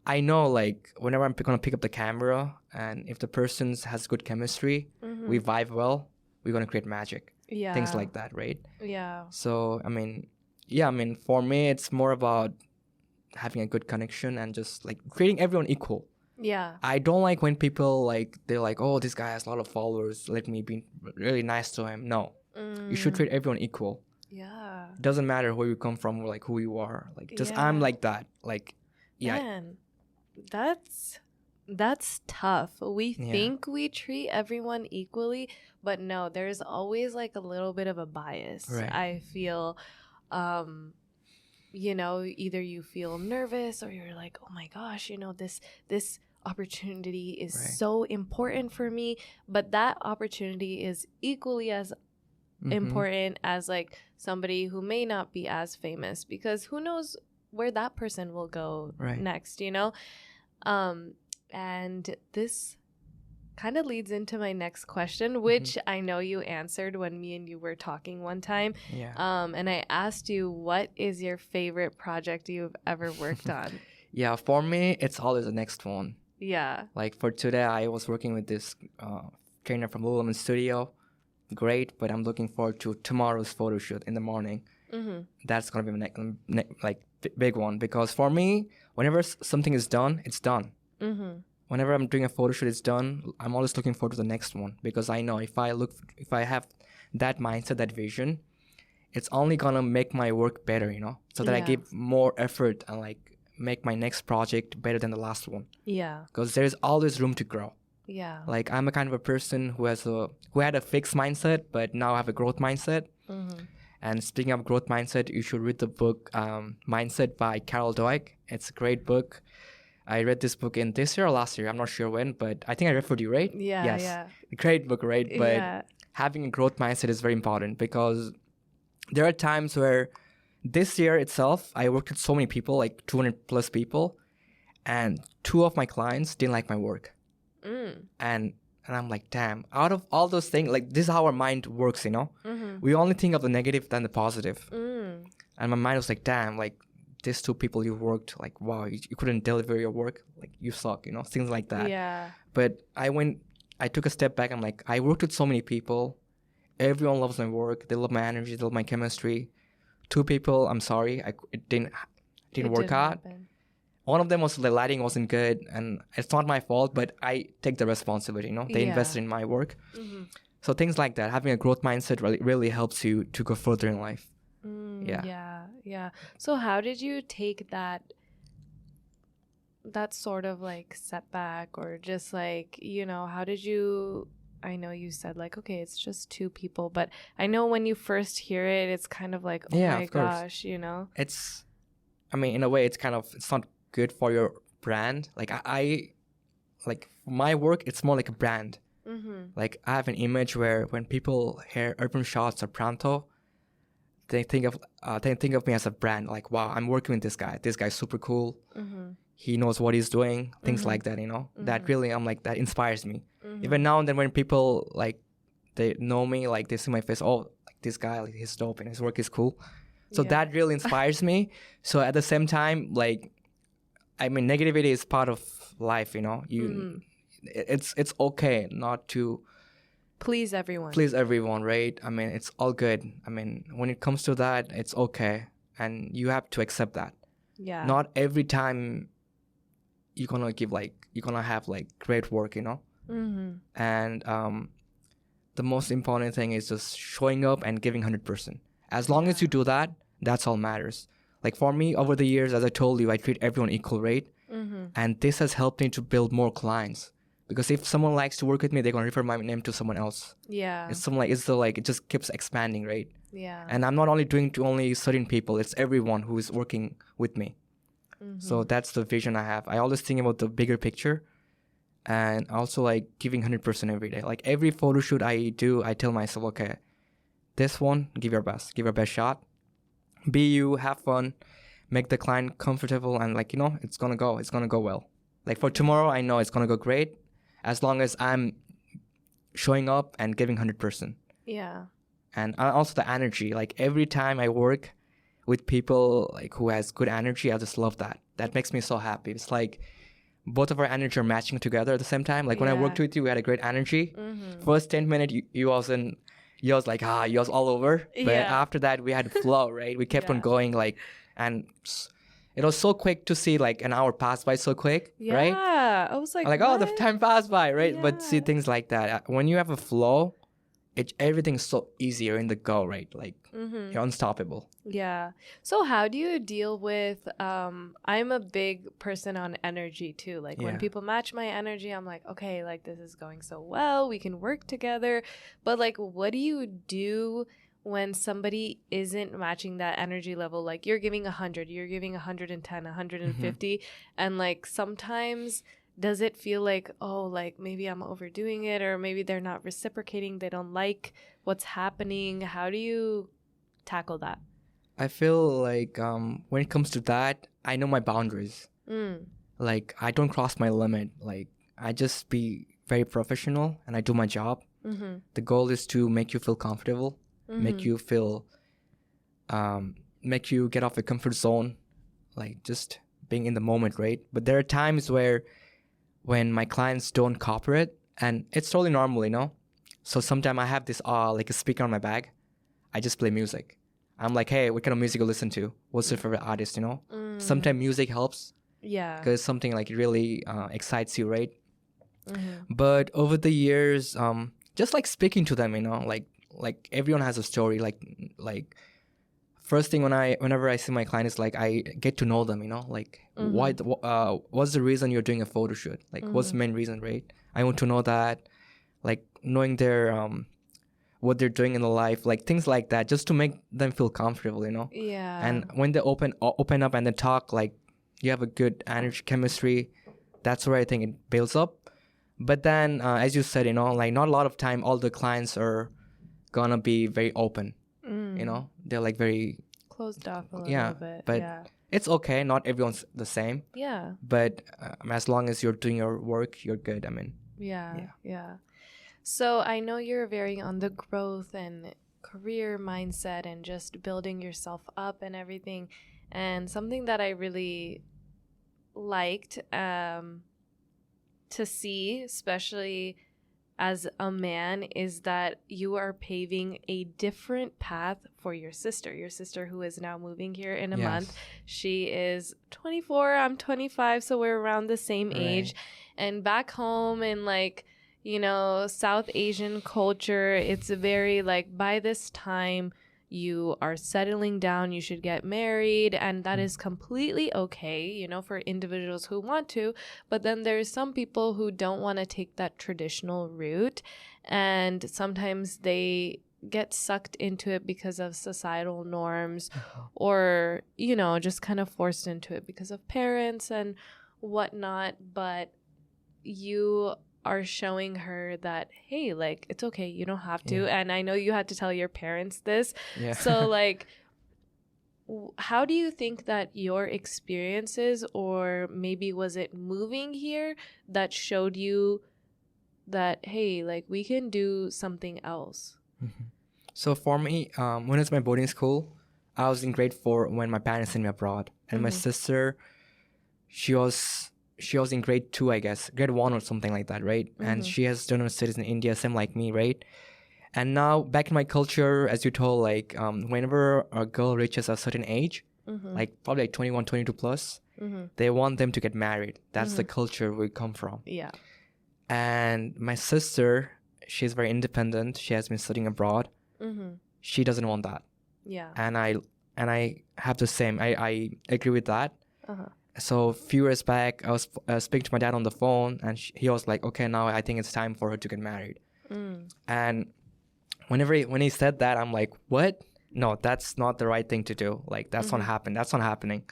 I know like whenever I'm gonna pick up the camera, and if the person has good chemistry, we vibe well, we're gonna create magic. Things like that, right? So I mean for me it's more about having a good connection and just like treating everyone equal. I don't like when people like, they're like, oh, this guy has a lot of followers, let me be really nice to him. No, you should treat everyone equal. Doesn't matter where you come from or like who you are. Like just I'm like that. Like man, that's tough. We think we treat everyone equally, but no, there's always like a little bit of a bias. I feel you know, either you feel nervous or you're like, oh my gosh, you know, this opportunity is so important for me, but that opportunity is equally as important as like somebody who may not be as famous, because who knows where that person will go next, you know? And this kind of leads into my next question, which I know you answered when me and you were talking one time. And I asked you, what is your favorite project you've ever worked on? For me, it's always the next one. Like for today, I was working with this trainer from Lululemon studio. Great, but I'm looking forward to tomorrow's photo shoot in the morning. That's gonna be my big one, because for me, whenever something is done, it's done. whenever I'm doing a photo shoot, it's done, I'm always looking forward to the next one, because I know if I have that mindset, that vision, it's only gonna make my work better, so that I give more effort and like make my next project better than the last one. Yeah. Because there's always room to grow. Yeah. Like I'm a kind of a person who had a fixed mindset, but now I have a growth mindset. Mm-hmm. And speaking of growth mindset, you should read the book Mindset by Carol Dweck. It's a great book. I read this book in this year or last year. I'm not sure when, but I think I referred you, right? Yeah. Yes. Yeah. Great book, right? But having a growth mindset is very important, because there are times where this year itself, I worked with so many people, like 200 plus people, and 2 of my clients didn't like my work. And I'm like, damn, out of all those things, like this is how our mind works, Mm-hmm. We only think of the negative than the positive. Mm. And my mind was like, damn, like these 2 people you worked, like, wow, you couldn't deliver your work, like you suck, things like that. Yeah. But I took a step back. I'm like, I worked with so many people. Everyone loves my work. They love my energy. They love my chemistry. 2 people, I'm sorry, it didn't work out. Happen. One of them was the lighting wasn't good, and it's not my fault, but I take the responsibility, They invested in my work. Mm-hmm. So things like that, having a growth mindset really helps you to go further in life. Yeah. So how did you take that sort of like setback, or just like, how did you, I know you said like, okay, it's just 2 people, but I know when you first hear it, it's kind of like, oh my gosh, It's, in a way, it's not good for your brand. Like I like my work, it's more like a brand. Mm-hmm. Like I have an image where when people hear Urban Shots or Pranto, they think of me as a brand. Like, wow, I'm working with this guy. This guy's super cool. Mm-hmm. He knows what he's doing. Things like that, That really, I'm like, that inspires me. Even now and then when people like they know me, like they see my face, oh, like this guy, like he's dope and his work is cool. So that really inspires me. So at the same time, like, negativity is part of life, it's okay not to please everyone, right? It's all good. When it comes to that, it's okay, and you have to accept that. Yeah. Not every time you're gonna have like great work, Mm-hmm. And the most important thing is just showing up and giving 100%. As long as you do that, that's all matters. Like for me, over the years, as I told you, I treat everyone equal, right? Mm-hmm. And this has helped me to build more clients. Because if someone likes to work with me, they're gonna refer my name to someone else. Yeah. It just keeps expanding, right? Yeah. And I'm not only doing to only certain people; it's everyone who is working with me. Mm-hmm. So that's the vision I have. I always think about the bigger picture, and also like giving 100% every day. Like every photo shoot I do, I tell myself, okay, this one, give your best shot. Be you, have fun, make the client comfortable, and like it's gonna go well. Like for tomorrow, I know it's gonna go great, as long as I'm showing up and giving 100%. Yeah. And also the energy. Like every time I work with people like who has good energy, I just love that. That makes me so happy. It's like both of our energy are matching together at the same time. Like when I worked with you, we had a great energy. Mm-hmm. First 10 minutes, you was like, you was all over. But after that, we had flow, right? We kept on going, like, and it was so quick to see like an hour pass by so quick, right? Yeah, I was like, oh, the time passed by, right? Yeah. But see things like that. When you have a flow, everything's so easier in the go, right? Like you're unstoppable. Yeah. So how do you deal with, I'm a big person on energy too. Like when people match my energy, I'm like, okay, like this is going so well. We can work together. But like, what do you do when somebody isn't matching that energy level? Like you're giving 100, you're giving 110, 150. And like sometimes does it feel like, oh, like maybe I'm overdoing it, or maybe they're not reciprocating, they don't like what's happening? How do you tackle that? I feel like when it comes to that, I know my boundaries. Like I don't cross my limit. Like I just be very professional and I do my job. The goal is to make you feel comfortable, make you feel, make you get off your comfort zone, like just being in the moment, right? But there are times when my clients don't cooperate, and it's totally normal, So sometimes I have this like a speaker on my bag. I just play music. I'm like, hey, what kind of music you listen to? What's your favorite artist, Sometimes music helps. Yeah. because something like really excites you, right? But over the years, just like speaking to them, like everyone has a story. Like first thing whenever I see my client is like I get to know them, like what's the reason you're doing a photo shoot? Like what's the main reason, right? I want to know that, like knowing their what they're doing in their life, like things like that, just to make them feel comfortable, Yeah. And when they open up and they talk, like you have a good energy chemistry, that's where I think it builds up. But then, as you said, like not a lot of time all the clients are gonna be very open. They're like very closed off a little bit. But yeah. it's okay. Not everyone's the same. Yeah. But as long as you're doing your work, you're good. I mean. Yeah. So I know you're very on the growth and career mindset and just building yourself up and everything. And something that I really liked to see, especially as a man, is that you are paving a different path for your sister who is now moving here in a month. She is 24, I'm 25, so we're around the same age. And back home in like, South Asian culture, it's very like by this time you are settling down, you should get married, and that is completely okay, for individuals who want to. But then there's some people who don't want to take that traditional route, and sometimes they get sucked into it because of societal norms or, just kind of forced into it because of parents and whatnot. But you are showing her that, hey, like, it's okay, you don't have to. And I know you had to tell your parents this. So like, how do you think that your experiences, or maybe was it moving here, that showed you that, hey, like, we can do something else? So for me, when it's my boarding school, I was in grade 4 when my parents sent me abroad, and my sister, she was in grade 2, I guess, grade 1 or something like that, right? And she has done her studies in India, same like me, right? And now back in my culture, as you told, like whenever a girl reaches a certain age, like probably like 21, 22 plus, they want them to get married. That's the culture we come from. Yeah. And my sister, she's very independent. She has been studying abroad. She doesn't want that. Yeah. And I have the same. I agree with that. So a few years back, I was speaking to my dad on the phone, and he was like, okay, now I think it's time for her to get married. And when he said that, I'm like, what? No, that's not the right thing to do. Like, that's not happen. That's not happening.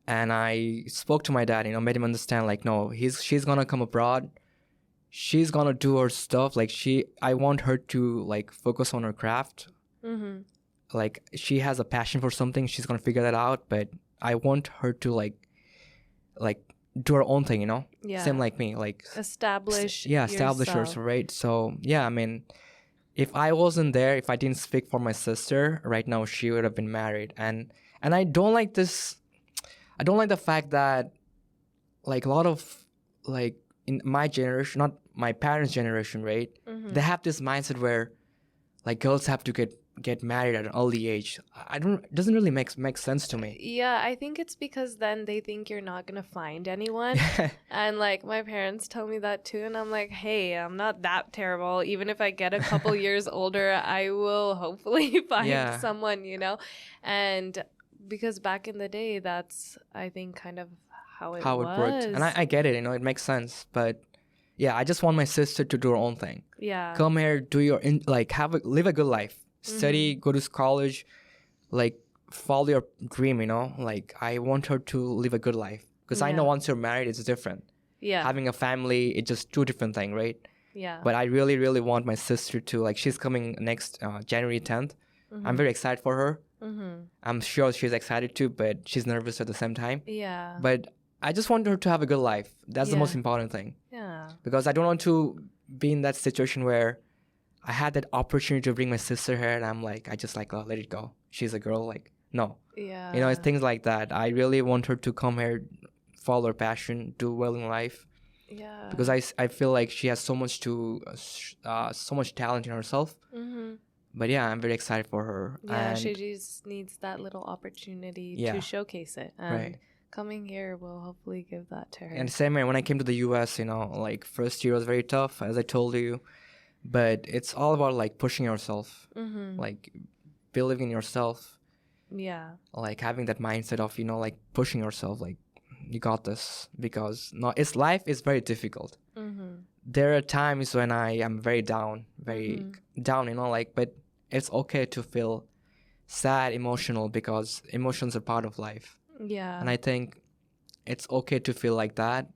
And I spoke to my dad, made him understand, like, no, she's going to come abroad. She's going to do her stuff. Like, I want her to, like, focus on her craft. Like, she has a passion for something. She's going to figure that out. But I want her to, like do her own thing, Yeah. Same like me, like establish herself, right? So yeah, I mean, if I wasn't there, if I didn't speak for my sister, right now she would have been married. And I don't like this. I don't like the fact that, like, a lot of, like, in my generation, not my parents' generation, right? They have this mindset where, like, girls have to get married at an early age. It doesn't really make sense to me. Yeah, I think it's because then they think you're not gonna find anyone. And like, my parents tell me that too, and I'm like, hey, I'm not that terrible. Even if I get a couple years older, I will hopefully find someone, and because back in the day, that's, I think, kind of how it worked. And I get it, it makes sense. But yeah, I just want my sister to do her own thing. Yeah, come here, do your live a good life. Study, go to college, like, follow your dream, Like, I want her to live a good life. Because I know once you're married, it's different. Yeah. Having a family, it's just two different things, right? Yeah. But I really, really want my sister to, like, she's coming next January 10th. I'm very excited for her. I'm sure she's excited too, but she's nervous at the same time. Yeah. But I just want her to have a good life. That's the most important thing. Yeah. Because I don't want to be in that situation where I had that opportunity to bring my sister here, and I'm like, I just like, oh, let it go. She's a girl, like, no. Yeah. It's things like that. I really want her to come here, follow her passion, do well in life. Yeah. Because I feel like she has so much so much talent in herself. But yeah, I'm very excited for her. Yeah, she just needs that little opportunity to showcase it. Right. Coming here will hopefully give that to her. And same way, when I came to the US, like first year was very tough, as I told you. But it's all about like pushing yourself, like believing in yourself. Yeah. Like having that mindset of, like pushing yourself, like you got this, because life is very difficult. There are times when I am very down, like, but it's okay to feel sad, emotional, because emotions are part of life. Yeah. And I think it's okay to feel like that.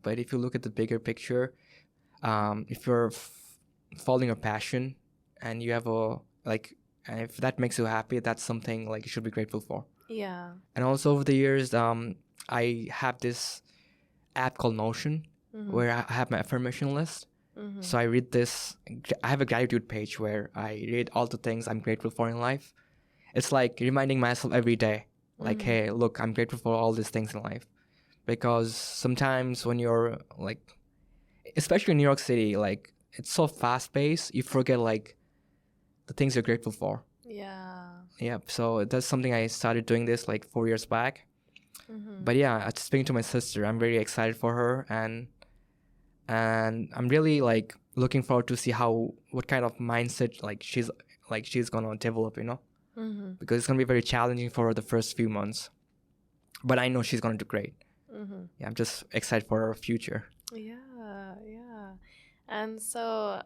But if you look at the bigger picture, if you're following your passion and you have and if that makes you happy, that's something like you should be grateful for. Yeah. And also over the years, I have this app called Notion, where I have my affirmation list. So I have a gratitude page where I read all the things I'm grateful for in life. It's like reminding myself every day, like, hey, look, I'm grateful for all these things in life. Because sometimes when you're like, especially in New York City, like it's so fast paced, you forget like the things you're grateful for. Yeah. Yeah. So that's something I started doing this like 4 years back. But yeah, speaking to my sister, I'm very excited for her, and I'm really like looking forward to see what kind of mindset like she's gonna develop, because it's gonna be very challenging for her the first few months. But I know she's gonna do great. Yeah, I'm just excited for her future. Yeah, yeah. And so,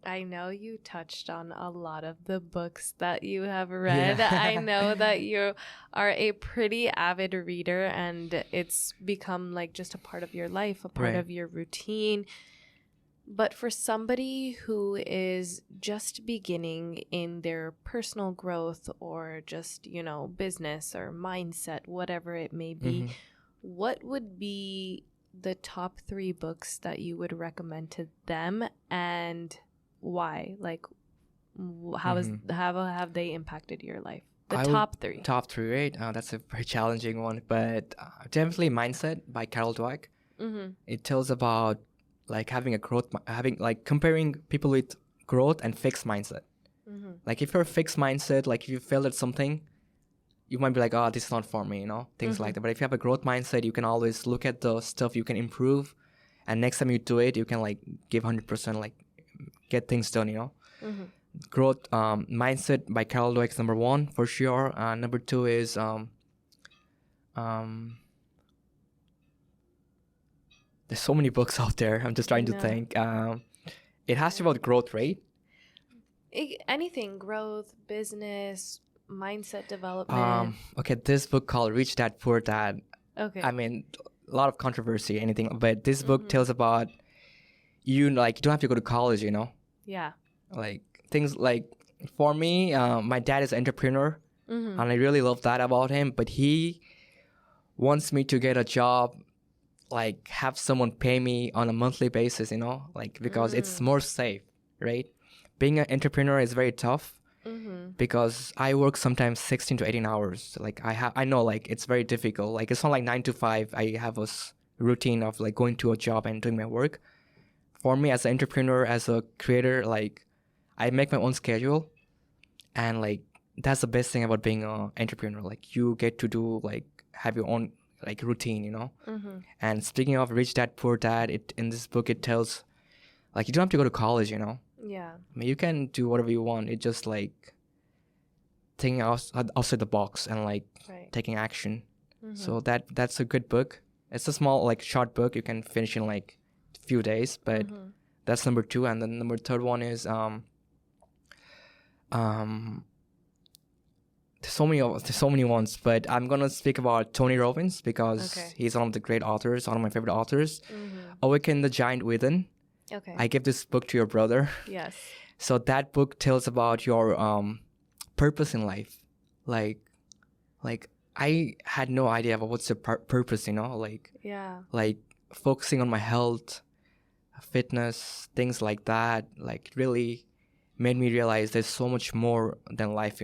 I know you touched on a lot of the books that you have read. Yeah. I know that you are a pretty avid reader, and it's become like just a part of your life, a part of your routine. But for somebody who is just beginning in their personal growth, or just, business or mindset, whatever it may be, what would be the top 3 books that you would recommend to them, and why? Like, how have they impacted your life? Top 3. Top 3, right? That's a very challenging one, but definitely Mindset by Carol Dweck. It tells about like comparing people with growth and fixed mindset. Like if you're a fixed mindset, like if you failed at something, you might be like, oh, this is not for me, things like that. But if you have a growth mindset, you can always look at the stuff you can improve, and next time you do it, you can like give 100%, like get things done, Growth Mindset by Carol Dweck is number 1 for sure. Number 2 is there's so many books out there. I'm just trying to think. It has to be about growth, right? Anything, growth, business, mindset development. Okay, this book called Rich Dad Poor Dad. Okay. I mean, a lot of controversy, but this book tells about you don't have to go to college, Yeah. Like things like, for me, my dad is an entrepreneur, and I really love that about him. But he wants me to get a job, like have someone pay me on a monthly basis, like because it's more safe, right? Being an entrepreneur is very tough. Because I work sometimes 16 to 18 hours. Like I know like it's very difficult. Like it's not like 9 to 5. I have a routine of like going to a job and doing my work. For me as an entrepreneur, as a creator, like I make my own schedule, and like that's the best thing about being an entrepreneur. Like you get to do like have your own like routine, And speaking of Rich Dad Poor Dad, in this book it tells like you don't have to go to college, Yeah. I mean, you can do whatever you want. It's just like thinking outside the box and like taking action. So that's a good book. It's a small like short book. You can finish in like a few days, but that's number 2. And then number 3rd one is there's so many ones, but I'm gonna speak about Tony Robbins because he's one of the great authors, one of my favorite authors. Awaken the Giant Within. Okay. I gave this book to your brother. Yes. So that book tells about your purpose in life. Like I had no idea about what's the purpose, like like focusing on my health, fitness, things like that. Like really made me realize there's so much more than life,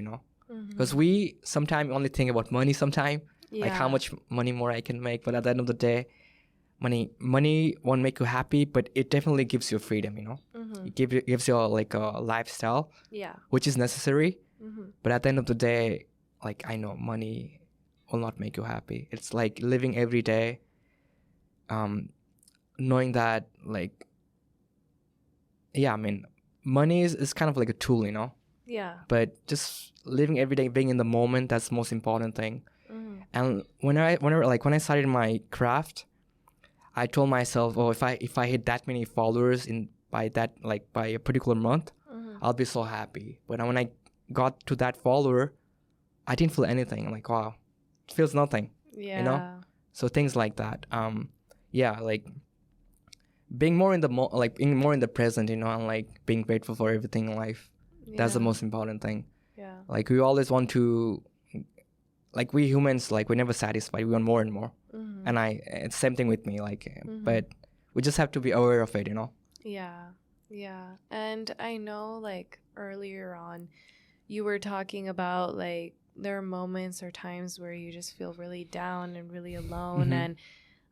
because we sometimes only think about money sometimes, like how much money more I can make. But at the end of the day, money won't make you happy, but it definitely gives you freedom, It gives you like a lifestyle, which is necessary. But at the end of the day, like I know money will not make you happy. It's like living every day, knowing that, like, yeah, I mean, money is kind of like a tool, you know? Yeah. But just living every day, being in the moment, that's the most important thing. Mm-hmm. And when I started my craft, I told myself, oh, if I hit that many followers by a particular month, Mm-hmm. I'll be so happy. But when I got to that follower, I didn't feel anything. I'm like, wow, it feels nothing. Yeah. You know? So things like that. Yeah, like being more in the being more in the present, you know, and like being grateful for everything in life. Yeah. That's the most important thing. Yeah. Like we always want to, like we humans, like we're never satisfied. We want more and more. Mm-hmm. And it's same thing with me. Like, Mm-hmm. but we just have to be aware of it, you know. Yeah. Yeah. And I know, like, earlier on, you were talking about, like, there are moments or times where you just feel really down and really alone. Mm-hmm. And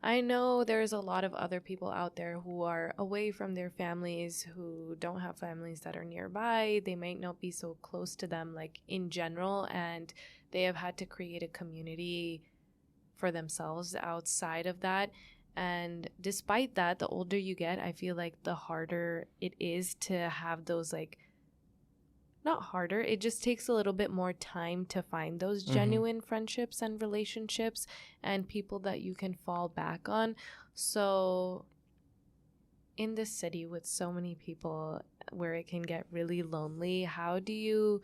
I know there's a lot of other people out there who are away from their families, who don't have families that are nearby. They might not be so close to them, like, in general. And they have had to create a community for themselves outside of that. And despite that, the older you get, I feel like the harder it is to have those, like, not harder, it just takes a little bit more time to find those genuine friendships and relationships and people that you can fall back on. So in this city with so many people where it can get really lonely, how do you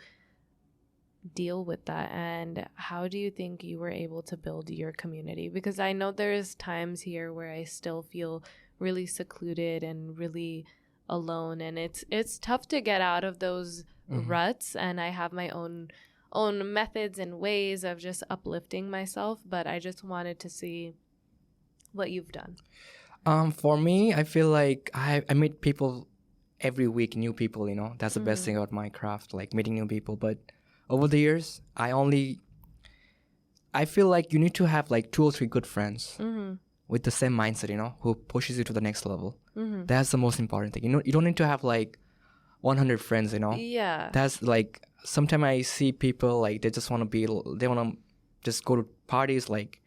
deal with that, and how do you think you were able to build your community? Because I know there's times here where I still feel really secluded and really alone, and it's tough to get out of those ruts, and I have my own methods and ways of just uplifting myself, but I just wanted to see what you've done. For me, I feel like I meet people every week, new people, you know. That's the best thing about my craft, like meeting new people. But over the years, I feel like you need to have like 2 or 3 good friends with the same mindset, you know, who pushes you to the next level. That's the most important thing. You know, you don't need to have like 100 friends, you know. Yeah. That's like, sometimes I see people like they want to just go to parties, like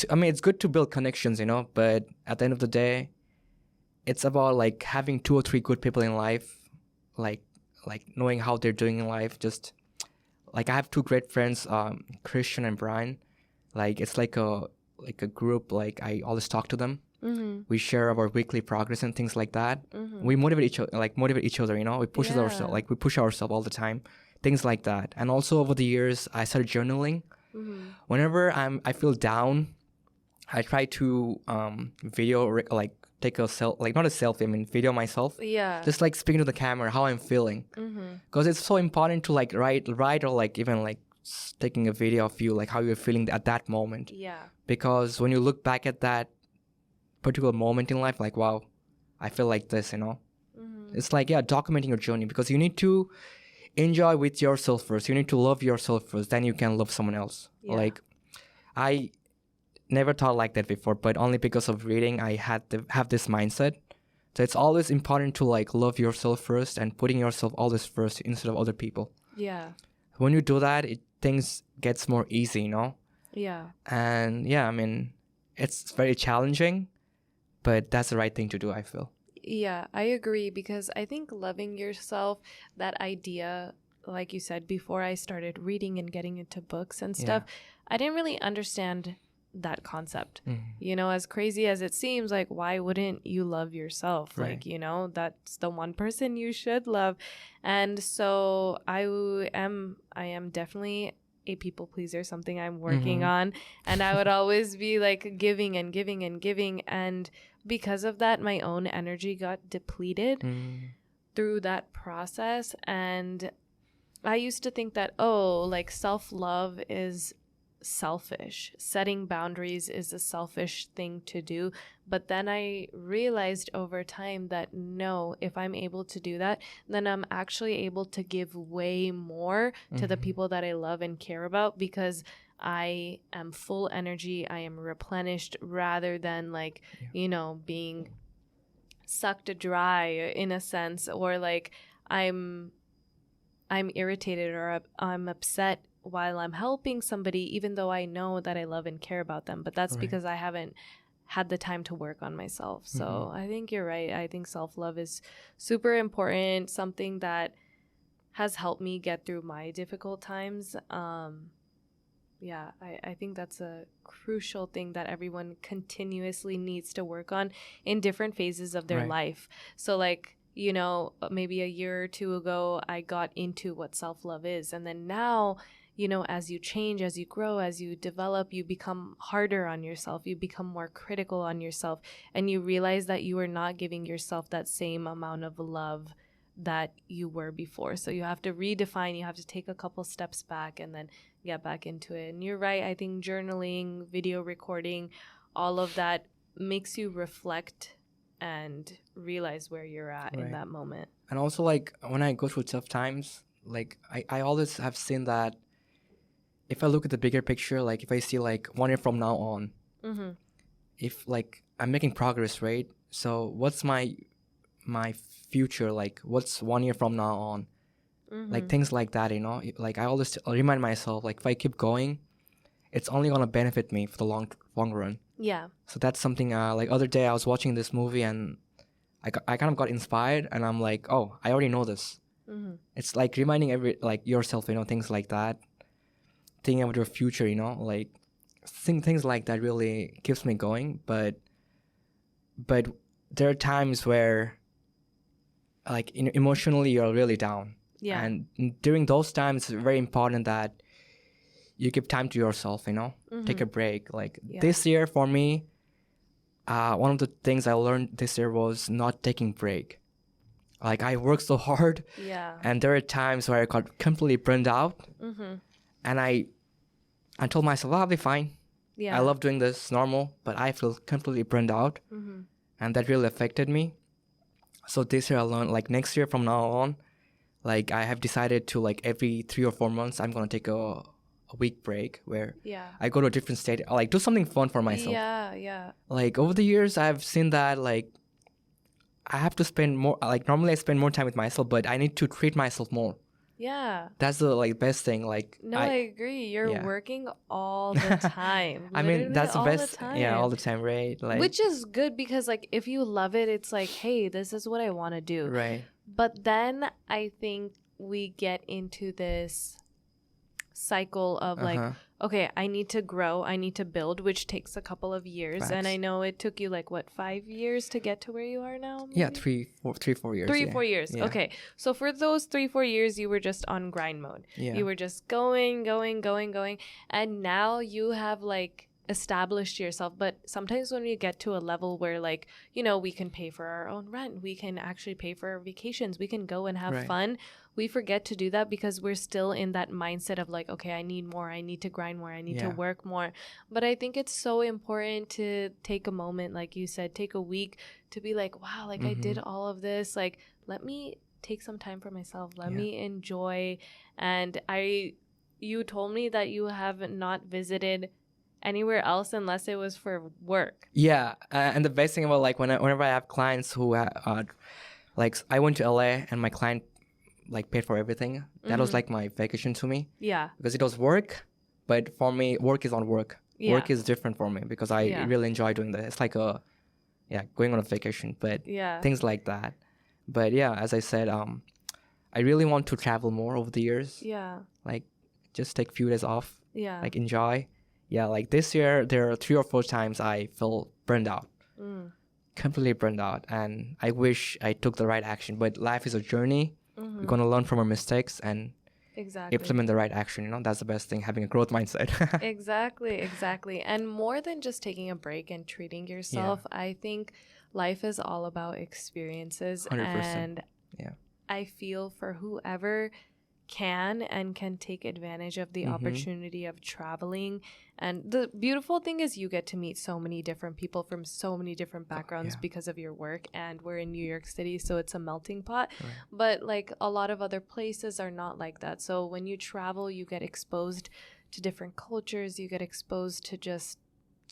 I mean, it's good to build connections, you know, but at the end of the day, it's about like having 2 or 3 good people in life, like knowing how they're doing in life. Just like I have 2 great friends, Christian and Brian. Like it's like a group. Like I always talk to them. We share our weekly progress and things like that. We motivate each other. You know, we push ourselves all the time. Things like that. And also over the years, I started journaling. Whenever I feel down, I try to take a not a selfie. I mean, video myself. Yeah. Just like speaking to the camera, how I'm feeling. Because it's so important to like write or like even like taking a video of you, like how you're feeling at that moment. Yeah. Because when you look back at that particular moment in life, like, wow, I feel like this, you know. It's like, yeah, documenting your journey, because you need to enjoy with yourself first. You need to love yourself first, then you can love someone else. Like I never thought like that before, but only because of reading I had to have this mindset. So it's always important to like love yourself first and putting yourself always first instead of other people. Yeah. When you do that, things gets more easy, you know. Yeah. And yeah, I mean, it's very challenging, but that's the right thing to do, I feel. Yeah, I agree, because I think loving yourself, that idea, like you said, before I started reading and getting into books and stuff, I didn't really understand that concept. You know, as crazy as it seems, like, why wouldn't you love yourself? Right. Like, you know, that's the one person you should love. And so I am definitely a people pleaser, something I'm working on, and I would always be like giving and giving and giving, and because of that my own energy got depleted through that process. And I used to think that, oh, like self-love is selfish, setting boundaries is a selfish thing to do. But then I realized over time that no, if I'm able to do that, then I'm actually able to give way more to the people that I love and care about, because I am full energy, I am replenished, rather than like, you know, being sucked dry in a sense, or like I'm irritated or I'm upset while I'm helping somebody, even though I know that I love and care about them. But that's because I haven't had the time to work on myself. So I think you're right. I think self-love is super important, something that has helped me get through my difficult times. I think that's a crucial thing that everyone continuously needs to work on in different phases of their life. So like, you know, maybe a year or two ago, I got into what self-love is. And then now, you know, as you change, as you grow, as you develop, you become harder on yourself. You become more critical on yourself. And you realize that you are not giving yourself that same amount of love that you were before. So you have to redefine, you have to take a couple steps back and then get back into it. And you're right. I think journaling, video recording, all of that makes you reflect and realize where you're at in that moment. And also, like, when I go through tough times, like, I always have seen that if I look at the bigger picture, like, if I see, like, 1 year from now on, if, like, I'm making progress, right? So what's my future, like, what's 1 year from now on? Like, things like that, you know? Like, I always remind myself, like, if I keep going, it's only going to benefit me for the long run. Yeah. So that's something, like, other day I was watching this movie and I kind of got inspired and I'm like, oh, I already know this. It's like reminding yourself, you know, things like that. Thinking about your future, you know, like things like that really keeps me going. But there are times where, like, emotionally you're really down. Yeah. And during those times, it's very important that you give time to yourself, you know, take a break. Like this year for me, one of the things I learned this year was not taking break. Like, I worked so hard. Yeah. And there are times where I got completely burned out. And I told myself, I'll be fine. Yeah. I love doing this, normal, but I feel completely burned out. And that really affected me. So this year I learned, like, next year from now on, like, I have decided to, like, every 3 or 4 months, I'm going to take a week break where I go to a different state, like, do something fun for myself. Yeah. Like, over the years, I've seen that, like, I have to spend more, like, normally I spend more time with myself, but I need to treat myself more. Yeah. That's the, like, best thing. Like, no, I agree. You're working all the time. I mean, that's the best. Yeah, all the time, right? Like, which is good because, like, if you love it, it's like, hey, this is what I want to do. Right. But then I think we get into this cycle of like, okay, I need to grow, I need to build, which takes a couple of years. Facts. And I know it took you like, what, 5 years to get to where you are now? Maybe? Yeah, 4 years. 4 years. Yeah. Okay. So for those 4 years, you were just on grind mode. Yeah. You were just going. And now you have like established yourself. But sometimes when we get to a level where, like, you know, we can pay for our own rent, we can actually pay for our vacations, we can go and have fun, we forget to do that because we're still in that mindset of like, okay, I need more, I need to grind more, I need to work more. But I think it's so important to take a moment, like you said, take a week to be like, wow, like I did all of this, like, let me take some time for myself, let me enjoy. And you told me that you have not visited anywhere else unless it was for work. Yeah, and the best thing about, like, whenever I have clients who like, I went to LA and my client, like, paid for everything. That was like my vacation to me. Yeah. Because it was work, but for me, work is on work. Yeah. Work is different for me because I really enjoy doing that. It's like going on a vacation, but things like that. But yeah, as I said, I really want to travel more over the years. Yeah. Like, just take a few days off. Yeah. Like, enjoy. Yeah, like this year, there are 3 or 4 times I felt burned out. Completely burned out. And I wish I took the right action. But life is a journey. We're going to learn from our mistakes and implement the right action. You know, that's the best thing, having a growth mindset. Exactly. And more than just taking a break and treating yourself, I think life is all about experiences. 100%. And I feel for whoever can take advantage of the opportunity of traveling. And the beautiful thing is you get to meet so many different people from so many different backgrounds because of your work. And we're in New York City, so it's a melting pot. Right. But like a lot of other places are not like that. So when you travel, you get exposed to different cultures. You get exposed to just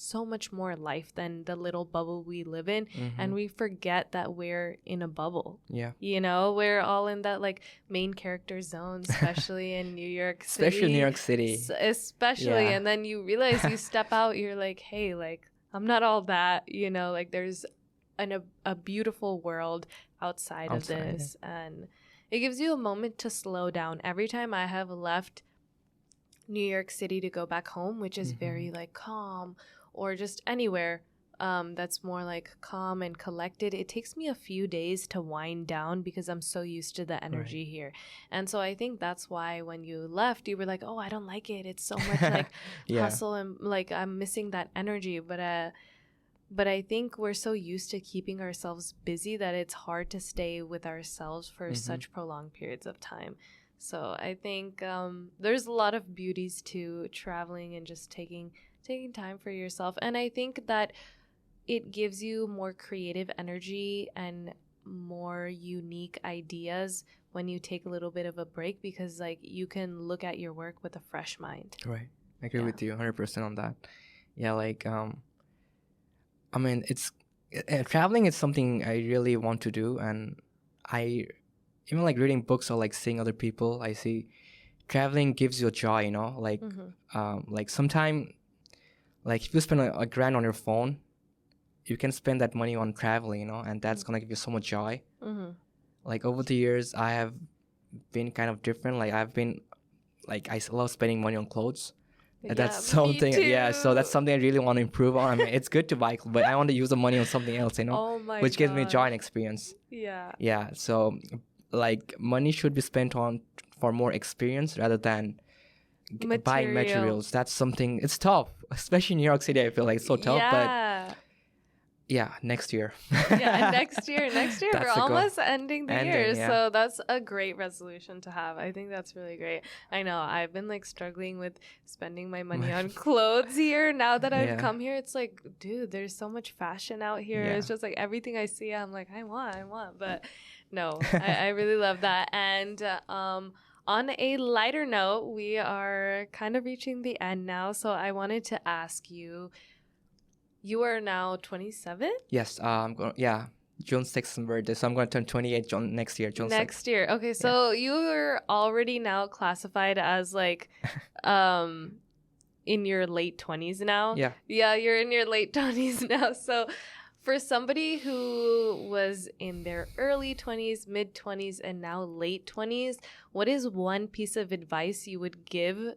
so much more life than the little bubble we live in, and we forget that we're in a bubble. Yeah. You know, we're all in that like main character zone, especially in New York City. Especially New York City. Especially, and then you realize you step out, you're like, hey, like I'm not all that, you know, like there's a beautiful world outside of this, and it gives you a moment to slow down. Every time I have left New York City to go back home, which is very like calm, or just anywhere that's more like calm and collected, it takes me a few days to wind down because I'm so used to the energy here. And so I think that's why when you left, you were like, oh, I don't like it. It's so much like hustle, and like I'm missing that energy. But I think we're so used to keeping ourselves busy that it's hard to stay with ourselves for such prolonged periods of time. So I think there's a lot of beauties to traveling and just taking time for yourself. And I think that it gives you more creative energy and more unique ideas when you take a little bit of a break, because like you can look at your work with a fresh mind. Right. I agree with you 100% on that. Yeah, like I mean, it's traveling is something I really want to do, and I even like reading books or like seeing other people. I see traveling gives you a joy, you know. Like sometime, like if you spend a grand on your phone, you can spend that money on traveling, you know, and that's gonna give you so much joy. Like over the years, I have been kind of different. Like I've been like I love spending money on clothes. Yeah, that's something. Yeah, so that's something I really want to improve on. I mean, it's good to buy, but I want to use the money on something else, you know, which gives me joy and experience. Yeah. So, like, money should be spent on for more experience rather than buying materials. That's something. It's tough, especially in New York City. I feel like it's so tough, but. Yeah, next year. Next year. We're almost ending the year. Yeah. So that's a great resolution to have. I think that's really great. I know I've been like struggling with spending my money on clothes here. Now that I've come here, it's like, dude, there's so much fashion out here. It's just like everything I see, I'm like, I want. But no, I really love that. And on a lighter note, we are kind of reaching the end now. So I wanted to ask you, you are now 27? Yes, I'm going. Yeah, June 6th birthday, so I'm going to turn 28 next year. June 6th. Next year. Okay, so you're already now classified as like, in your late 20s now. Yeah. Yeah, you're in your late 20s now. So, for somebody who was in their early 20s, mid 20s, and now late 20s, what is one piece of advice you would give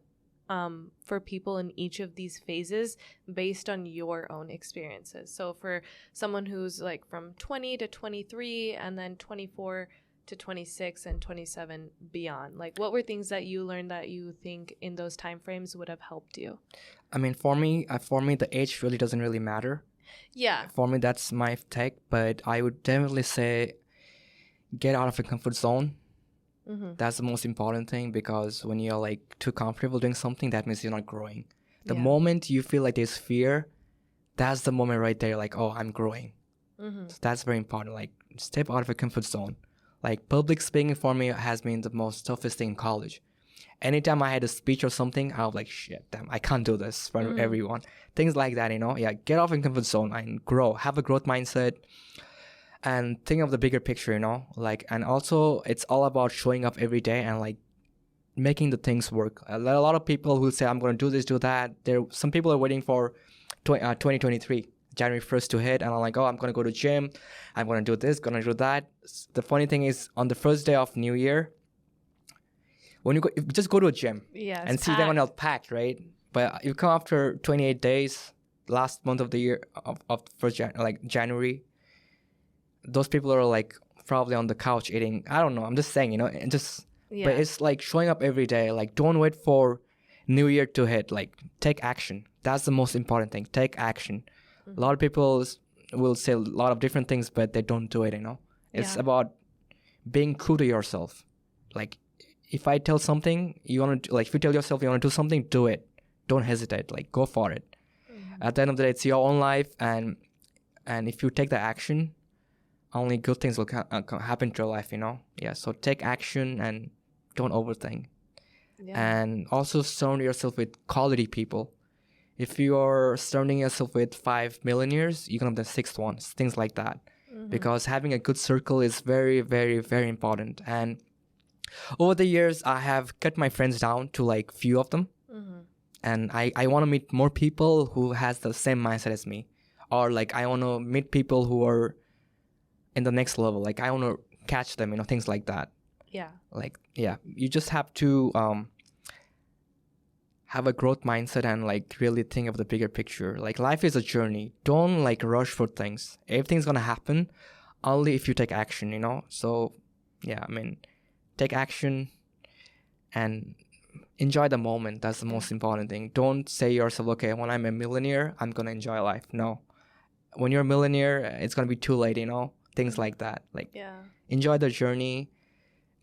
for people in each of these phases based on your own experiences? So for someone who's like from 20 to 23 and then 24 to 26 and 27 beyond, like what were things that you learned that you think in those time frames would have helped you? I mean, for me, the age really doesn't really matter. Yeah. For me, that's my take, but I would definitely say get out of your comfort zone. That's the most important thing, because when you're like too comfortable doing something, that means you're not growing. The moment you feel like there's fear, that's the moment right there, like, oh, I'm growing. So that's very important. Like, step out of your comfort zone. Like, public speaking for me has been the most toughest thing in college. Anytime I had a speech or something, I was like, shit, damn, I can't do this in front of everyone. Things like that, you know? Yeah, get off your comfort zone and grow. Have a growth mindset. And think of the bigger picture, you know, like, and also it's all about showing up every day and like making the things work. A lot of people will say, I'm going to do this, do that. Some people are waiting for 2023, January 1st to hit. And I'm like, oh, I'm going to go to gym. I'm going to do this, going to do that. The funny thing is, on the first day of New Year, when you just go to a gym and see them all packed, right? But you come after 28 days, last month of the year of first January, those people are like probably on the couch eating. I don't know. I'm just saying, you know, and just, but it's like showing up every day. Like, don't wait for New Year to hit. Like, take action. That's the most important thing. Take action. A lot of people will say a lot of different things, but they don't do it, you know. It's about being true to yourself. Like, if I tell something you want to, like, if you tell yourself you want to do something, do it. Don't hesitate. Like, go for it. At the end of the day, it's your own life, and if you take the action, only good things will happen to your life, you know? Yeah, so take action and don't overthink. And also surround yourself with quality people. if you're surrounding yourself with 5 millionaires, you're gonna be the sixth one, things like that. Because having a good circle is very, very, very important. And over the years, I have cut my friends down to like few of them. And I want to meet more people who has the same mindset as me. Or like I want to meet people who are in the next level. Like I want to catch them, things like that. Yeah. Like, yeah, you just have to have a growth mindset and like really think of the bigger picture. Like life is a journey. Don't like rush for things. Everything's gonna happen only if you take action, So yeah, I mean, take action and enjoy the moment. That's the most important thing. Don't say yourself, okay, when I'm a millionaire, I'm gonna enjoy life. No. When you're a millionaire, it's gonna be too late, Things like that. Like enjoy the journey.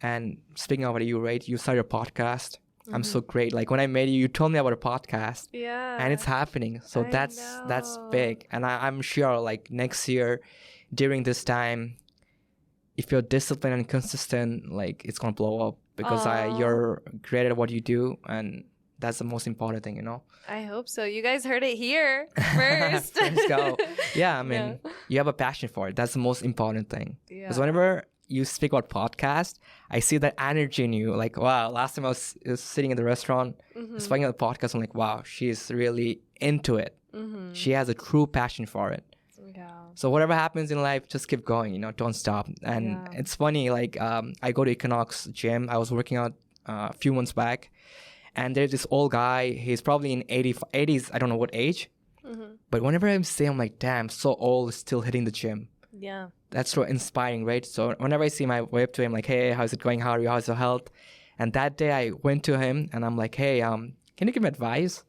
And speaking of what you rate, you started a podcast. I'm so great. Like when I met you, you told me about a podcast. Yeah. And it's happening. So that's big. And I'm sure like next year during this time, if you're disciplined and consistent, like it's gonna blow up because you're great at what you do, and that's the most important thing, I hope so. You guys heard it here first. Let's go. Yeah, I mean, you have a passion for it. That's the most important thing. Because whenever you speak about podcast, I see that energy in you. Like, wow, last time I was sitting in the restaurant, speaking of the podcast, I'm like, wow, she's really into it. She has a true passion for it. Yeah. So whatever happens in life, just keep going, don't stop. And it's funny, like I go to Equinox gym. I was working out a few months back, and there's this old guy. He's probably in 80s, I don't know what age. But whenever I see him, I'm like, damn, so old, still hitting the gym. Yeah. That's so inspiring, right? So whenever I see him, I wave to him like, hey, how's it going? How are you? How's your health? And that day I went to him and I'm like, hey, can you give me advice?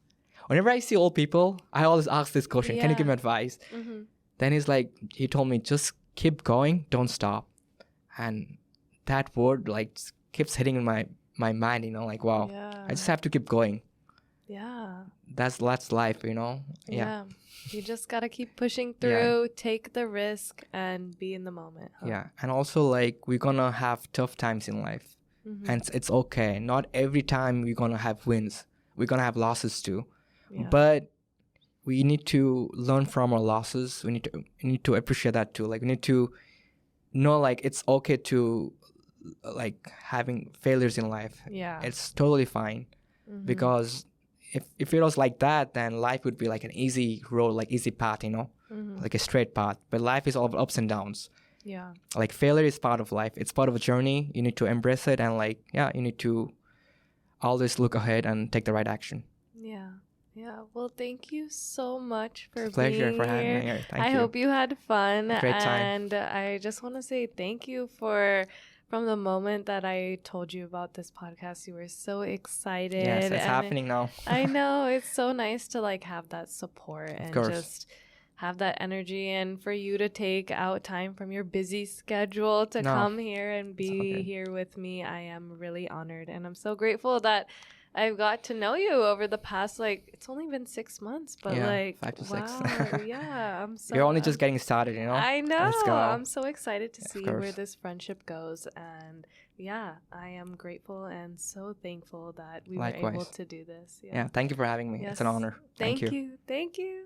Whenever I see old people, I always ask this question, can you give me advice? Then he told me, just keep going, don't stop. And that word like keeps hitting in my mind, like, wow, I just have to keep going. Yeah. That's life, Yeah. You just got to keep pushing through, take the risk, and be in the moment. Huh? Yeah. And also, like, we're going to have tough times in life. And it's okay. Not every time we're going to have wins. We're going to have losses too. Yeah. But we need to learn from our losses. We need to appreciate that too. Like, we need to know, like, it's okay to, like, having failures in life. Yeah. It's totally fine. Because if it was like that, then life would be like an easy road, like easy path, like a straight path. But life is all of ups and downs. Yeah. Like failure is part of life. It's part of a journey. You need to embrace it and like, you need to always look ahead and take the right action. Yeah. Yeah. Well, thank you so much for being pleasure for having me here. Thank you. I hope you had fun. Great time. And I just want to say thank you from the moment that I told you about this podcast, you were so excited. Yes, it's happening now. I know. It's so nice to like have that support and just have that energy, and for you to take out time from your busy schedule to come here and be here with me. I am really honored, and I'm so grateful that I've got to know you over the past, like, it's only been 6 months, but like 5 to 6. I'm so. You're only just getting started, I know. I'm so excited to see where this friendship goes, and I am grateful and so thankful that we were able to do this. Yeah, thank you for having me. Yes. It's an honor. Thank you. Thank you.